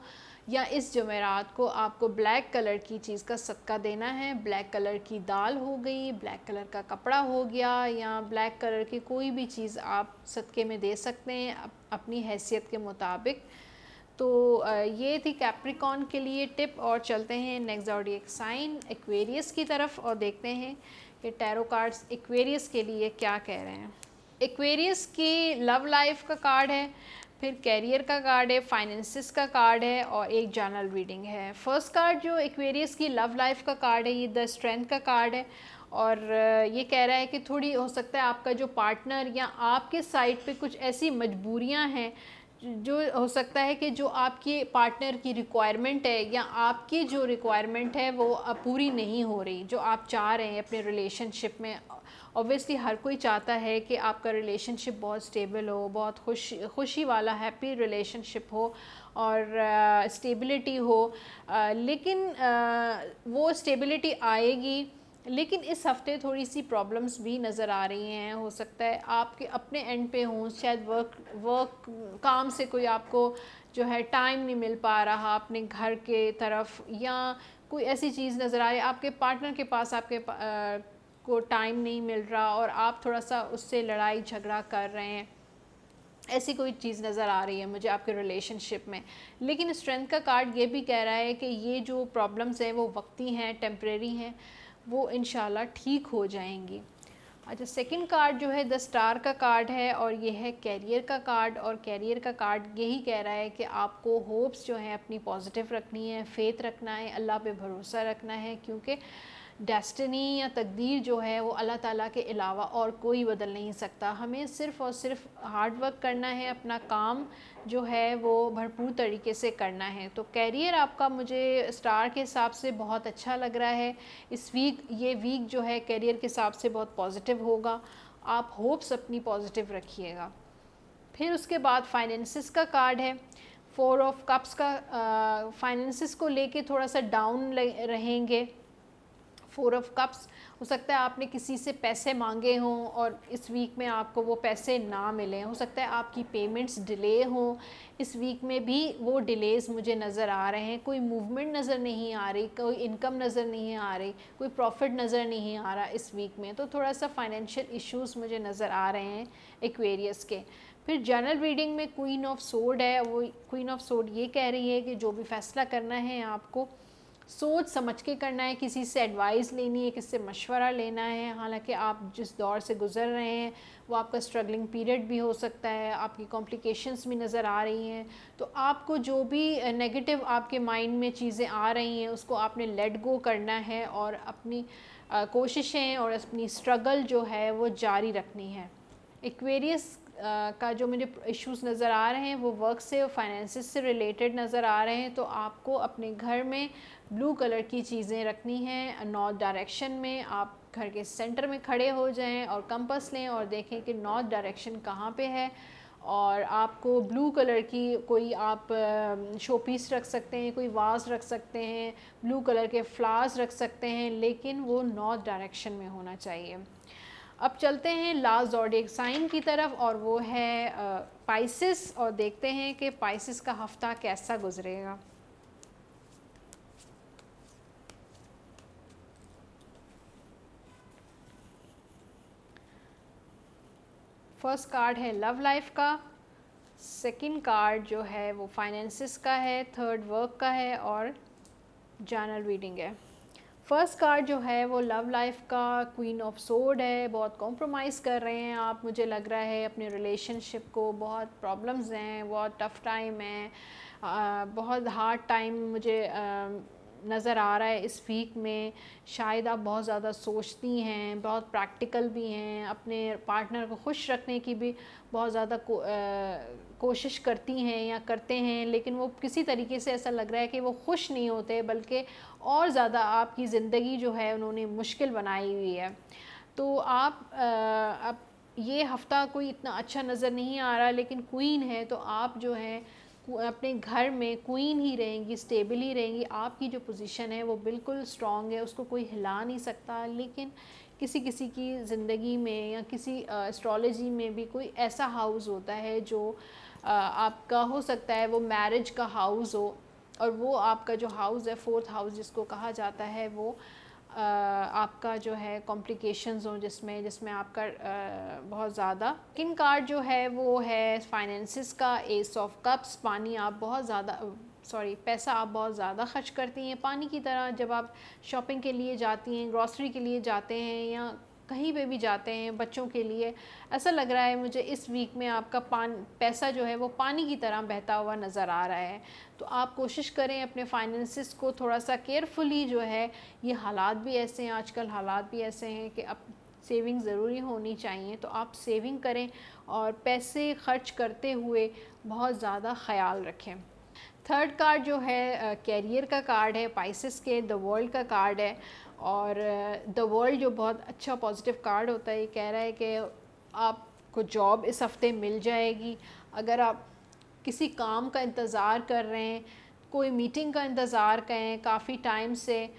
या इस जुमेरात को आपको ब्लैक कलर की चीज़ का सदका देना है। ब्लैक कलर की दाल हो गई, ब्लैक कलर का कपड़ा हो गया, या ब्लैक कलर की कोई भी चीज़ आप सदक़े में दे सकते हैं अपनी हैसियत के मुताबिक। तो ये थी कैप्रिकॉर्न के लिए टिप, और चलते हैं नेक्स्ट ज़ोडिएक साइन एक्वेरियस की तरफ और देखते हैं कि टैरो कार्ड्स एक्वेरियस के लिए क्या कह रहे हैं। एक्वेरियस की लव लाइफ का कार्ड है, फिर कैरियर का कार्ड है, फाइनेंसिस का कार्ड है, और एक जनरल रीडिंग है। फर्स्ट कार्ड जो एक्वेरियस की लव लाइफ का कार्ड है, ये द स्ट्रेंथ का कार्ड है, और ये कह रहा है कि थोड़ी हो सकता है आपका जो पार्टनर या आपके साइड पे कुछ ऐसी मजबूरियां हैं जो हो सकता है कि जो आपके पार्टनर की रिक्वायरमेंट है या आपकी जो रिक्वायरमेंट है वो अब पूरी नहीं हो रही, जो आप चाह रहे हैं अपने रिलेशनशिप में। ऑब्वियसली हर कोई चाहता है कि आपका रिलेशनशिप बहुत स्टेबल हो, बहुत खुशी वाला हैप्पी रिलेशनशिप हो और स्टेबिलिटी हो, लेकिन वो स्टेबिलिटी आएगी, लेकिन इस हफ्ते थोड़ी सी प्रॉब्लम्स भी नज़र आ रही हैं। हो सकता है आपके अपने एंड पे हों, शायद वर्क काम से कोई आपको जो है टाइम नहीं मिल पा रहा अपने घर के तरफ, या कोई ऐसी चीज़ नज़र आ रही है आपके पार्टनर के पास को टाइम नहीं मिल रहा और आप थोड़ा सा उससे लड़ाई झगड़ा कर रहे हैं। ऐसी कोई चीज़ नज़र आ रही है मुझे आपके रिलेशनशिप में। लेकिन स्ट्रेंथ का कार्ड ये भी कह रहा है कि ये जो प्रॉब्लम्स हैं वो वक्ती हैं, टेम्परेरी हैं, वो इंशाल्लाह ठीक हो जाएंगी। अच्छा, सेकंड कार्ड जो है द स्टार का कार्ड है और ये है कैरियर का कार्ड। और कैरियर का कार्ड यही कह रहा है कि आपको होप्स जो हैं अपनी पॉजिटिव रखनी है, फेथ रखना है, अल्लाह पे भरोसा रखना है, क्योंकि डेस्टिनी या तकदीर जो है वो अल्लाह ताला के अलावा और कोई बदल नहीं सकता। हमें सिर्फ़ और सिर्फ हार्ड वर्क करना है, अपना काम जो है वो भरपूर तरीके से करना है। तो कैरियर आपका मुझे स्टार के हिसाब से बहुत अच्छा लग रहा है। इस वीक, ये वीक जो है कैरियर के हिसाब से बहुत पॉजिटिव होगा। आप होप्स अपनी पॉजिटिव रखिएगा। फिर उसके बाद फाइनेंसिस का कार्ड है, 4 ऑफ कप्स का। फाइनेंसिस को लेके थोड़ा सा डाउन रहेंगे। 4 ऑफ कप्स, हो सकता है आपने किसी से पैसे मांगे हों और इस वीक में आपको वो पैसे ना मिलें। हो सकता है आपकी पेमेंट्स डिले हों, इस वीक में भी वो डिलेज़ मुझे नज़र आ रहे हैं। कोई मूवमेंट नज़र नहीं आ रही, कोई इनकम नज़र नहीं आ रही, कोई प्रॉफिट नज़र नहीं आ रहा इस वीक में। तो थोड़ा सा फाइनेंशियल इश्यूज़ मुझे नज़र आ रहे हैं एक्वेरियस के। फिर जनरल रीडिंग में क्वीन ऑफ सोर्ड है। वो क्वीन ऑफ सोर्ड ये कह रही है कि जो भी फ़ैसला करना है आपको सोच समझ के करना है, किसी से एडवाइस लेनी है, किसी से मशवरा लेना है। हालांकि आप जिस दौर से गुज़र रहे हैं वो आपका स्ट्रगलिंग पीरियड भी हो सकता है, आपकी कॉम्प्लिकेशंस भी नज़र आ रही हैं। तो आपको जो भी नेगेटिव आपके माइंड में चीज़ें आ रही हैं उसको आपने लेट गो करना है और अपनी कोशिशें और अपनी स्ट्रगल जो है वो जारी रखनी है। एक्वेरियस का जो मुझे इश्यूज़ नज़र आ रहे हैं वो वर्क से और फाइनेंसिस से रिलेटेड नज़र आ रहे हैं। तो आपको अपने घर में ब्लू कलर की चीज़ें रखनी हैं। नॉर्थ डायरेक्शन में आप घर के सेंटर में खड़े हो जाएं और कंपास लें और देखें कि नॉर्थ डायरेक्शन कहाँ पे है। और आपको ब्लू कलर की कोई आप शो पीस रख सकते हैं, कोई वाज रख सकते हैं, ब्लू कलर के फ्लावर्स रख सकते हैं, लेकिन वो नॉर्थ डायरेक्शन में होना चाहिए। अब चलते हैं लास्ट ज़ोडिएक साइन की तरफ और वो है पाइसिस, और देखते हैं कि पाइसिस का हफ्ता कैसा गुजरेगा। फर्स्ट कार्ड है लव लाइफ का, सेकंड कार्ड जो है वो फाइनेंसिस का है, थर्ड वर्क का है और जनरल रीडिंग है। फर्स्ट कार्ड जो है वो लव लाइफ का क्वीन ऑफ सोर्ड है। बहुत कॉम्प्रोमाइज़ कर रहे हैं आप, मुझे लग रहा है अपने रिलेशनशिप को, बहुत प्रॉब्लम्स हैं, बहुत टफ़ टाइम है, बहुत हार्ड टाइम मुझे नज़र आ रहा है इस वीक में। शायद आप बहुत ज़्यादा सोचती हैं, बहुत प्रैक्टिकल भी हैं, अपने पार्टनर को खुश रखने की भी बहुत ज़्यादा कोशिश करती हैं या करते हैं, लेकिन वो किसी तरीके से ऐसा लग रहा है कि वो खुश नहीं होते, बल्कि और ज़्यादा आपकी ज़िंदगी जो है उन्होंने मुश्किल बनाई हुई है। तो आप अब ये हफ़्ता कोई इतना अच्छा नज़र नहीं आ रहा, लेकिन क्वीन है तो आप जो है अपने घर में क्वीन ही रहेंगी, स्टेबल ही रहेंगी। आपकी जो पोजीशन है वो बिल्कुल स्ट्रॉन्ग है, उसको कोई हिला नहीं सकता। लेकिन किसी किसी की ज़िंदगी में या किसी एस्ट्रोलॉजी में भी कोई ऐसा हाउस होता है जो आपका हो सकता है वो मैरिज का हाउस हो, और वो आपका जो हाउस है, फोर्थ हाउस जिसको कहा जाता है, वो आपका जो है कॉम्प्लिकेशंस हो, जिसमें जिसमें आपका बहुत ज़्यादा। किन कार्ड जो है वो है फाइनेंसिस का, एस ऑफ कप्स। पानी आप बहुत ज़्यादा पैसा आप बहुत ज़्यादा खर्च करती हैं, पानी की तरह। जब आप शॉपिंग के लिए जाती हैं, ग्रॉसरी के लिए जाते हैं या कहीं पे भी जाते हैं बच्चों के लिए, ऐसा लग रहा है मुझे इस वीक में आपका पैसा जो है वो पानी की तरह बहता हुआ नज़र आ रहा है। तो आप कोशिश करें अपने फाइनेंसिस को थोड़ा सा केयरफुली जो है, ये हालात भी ऐसे हैं, आजकल हालात भी ऐसे हैं कि अब सेविंग ज़रूरी होनी चाहिए, तो आप सेविंग करें और पैसे खर्च करते हुए बहुत ज़्यादा ख़याल रखें। थर्ड कार्ड जो है कैरियर का कार्ड है, पाइसेस के द वर्ल्ड का कार्ड है। और द वर्ल्ड जो बहुत अच्छा पॉजिटिव कार्ड होता है, ये कह रहा है कि आपको जॉब इस हफ़्ते मिल जाएगी। अगर आप किसी काम का इंतज़ार कर रहे हैं, कोई मीटिंग का इंतज़ार करें काफ़ी टाइम से,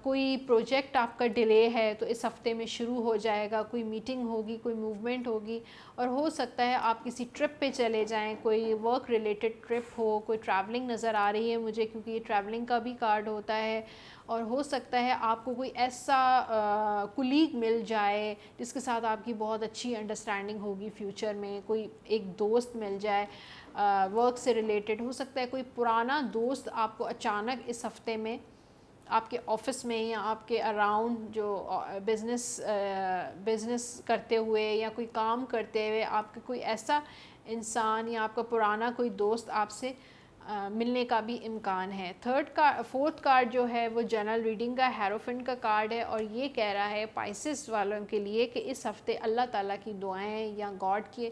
कोई प्रोजेक्ट आपका डिले है तो इस हफ़्ते में शुरू हो जाएगा, कोई मीटिंग होगी, कोई मूवमेंट होगी। और हो सकता है आप किसी ट्रिप पे चले जाएं, कोई वर्क रिलेटेड ट्रिप हो, कोई ट्रैवलिंग नज़र आ रही है मुझे, क्योंकि ये ट्रैवलिंग का भी कार्ड होता है। और हो सकता है आपको कोई ऐसा कुलीग मिल जाए जिसके साथ आपकी बहुत अच्छी अंडरस्टैंडिंग होगी फ्यूचर में, कोई एक दोस्त मिल जाए वर्क से रिलेटेड। हो सकता है कोई पुराना दोस्त आपको अचानक इस हफ़्ते में आपके ऑफिस में या आपके अराउंड जो बिज़नेस करते हुए या कोई काम करते हुए आपका कोई ऐसा इंसान या आपका पुराना कोई दोस्त आपसे मिलने का भी इम्कान है। फोर्थ कार्ड जो है वो जनरल रीडिंग का हेरोफेंट का कार्ड है, और ये कह रहा है पाइसेस वालों के लिए कि इस हफ़्ते अल्लाह ताला की दुआएं या गॉड के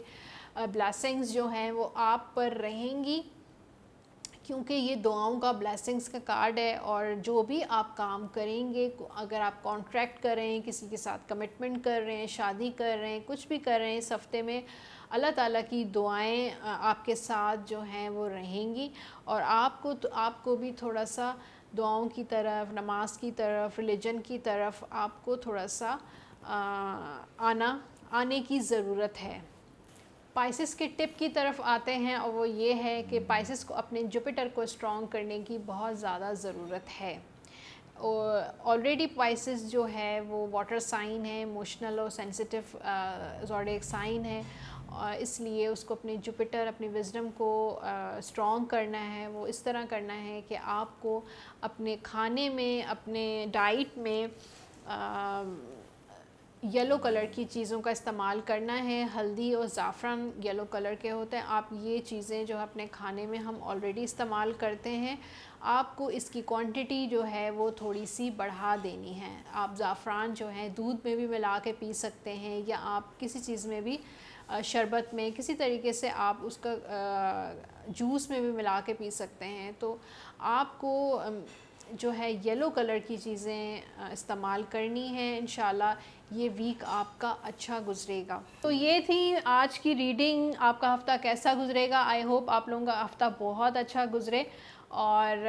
ब्लेसिंग्स जो हैं वो आप पर रहेंगी, क्योंकि ये दुआओं का ब्लेसिंग्स का कार्ड है। और जो भी आप काम करेंगे, अगर आप कॉन्ट्रैक्ट कर रहे हैं, किसी के साथ कमिटमेंट कर रहे हैं, शादी कर रहे हैं, कुछ भी कर रहे हैं, इस हफ़्ते में अल्लाह ताला की दुआएं आपके साथ जो हैं वो रहेंगी। और आपको भी थोड़ा सा दुआओं की तरफ, नमाज की तरफ, रिलीजन की तरफ आपको थोड़ा सा आने की ज़रूरत है। पाइसेस के टिप की तरफ आते हैं, और वो ये है कि पाइसेस को अपने जुपिटर को स्ट्रॉन्ग करने की बहुत ज़्यादा ज़रूरत है। ऑलरेडी पाइसेस जो है वो वाटर साइन है, इमोशनल और सेंसिटिव ज़ोडिएक साइन है, और इसलिए उसको अपने जुपिटर, अपनी विजडम को स्ट्रॉन्ग करना है। वो इस तरह करना है कि आपको अपने खाने में, अपने डाइट में येलो कलर की चीज़ों का इस्तेमाल करना है। हल्दी और ज़ाफ़रान येलो कलर के होते हैं। आप ये चीज़ें जो अपने खाने में हम ऑलरेडी इस्तेमाल करते हैं, आपको इसकी क्वांटिटी जो है वो थोड़ी सी बढ़ा देनी है। आप ज़ाफ़रान जो है दूध में भी मिला के पी सकते हैं, या आप किसी चीज़ में भी, शरबत में, किसी तरीके से आप उसका जूस में भी मिला के पी सकते हैं। तो आपको जो है येलो कलर की चीज़ें इस्तेमाल करनी है। इंशाल्लाह ये वीक आपका अच्छा गुजरेगा। तो ये थी आज की रीडिंग। आपका हफ़्ता कैसा गुजरेगा? आई होप आप लोगों का हफ़्ता बहुत अच्छा गुजरे, और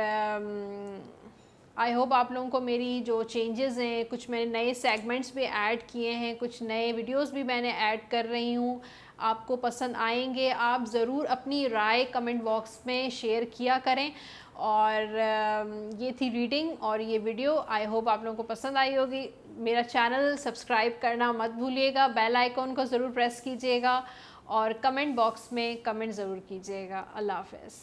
आई होप आप लोगों को मेरी जो चेंजेस हैं, कुछ मैंने नए सेगमेंट्स भी ऐड किए हैं, कुछ नए वीडियोस भी मैंने ऐड कर रही हूँ, आपको पसंद आएंगे। आप ज़रूर अपनी राय कमेंट बॉक्स में शेयर किया करें। और ये थी रीडिंग और ये वीडियो। आई होप आप लोगों को पसंद आई होगी। मेरा चैनल सब्सक्राइब करना मत भूलिएगा, बेल आइकॉन को ज़रूर प्रेस कीजिएगा, और कमेंट बॉक्स में कमेंट ज़रूर कीजिएगा। अल्लाह हाफ़िज़।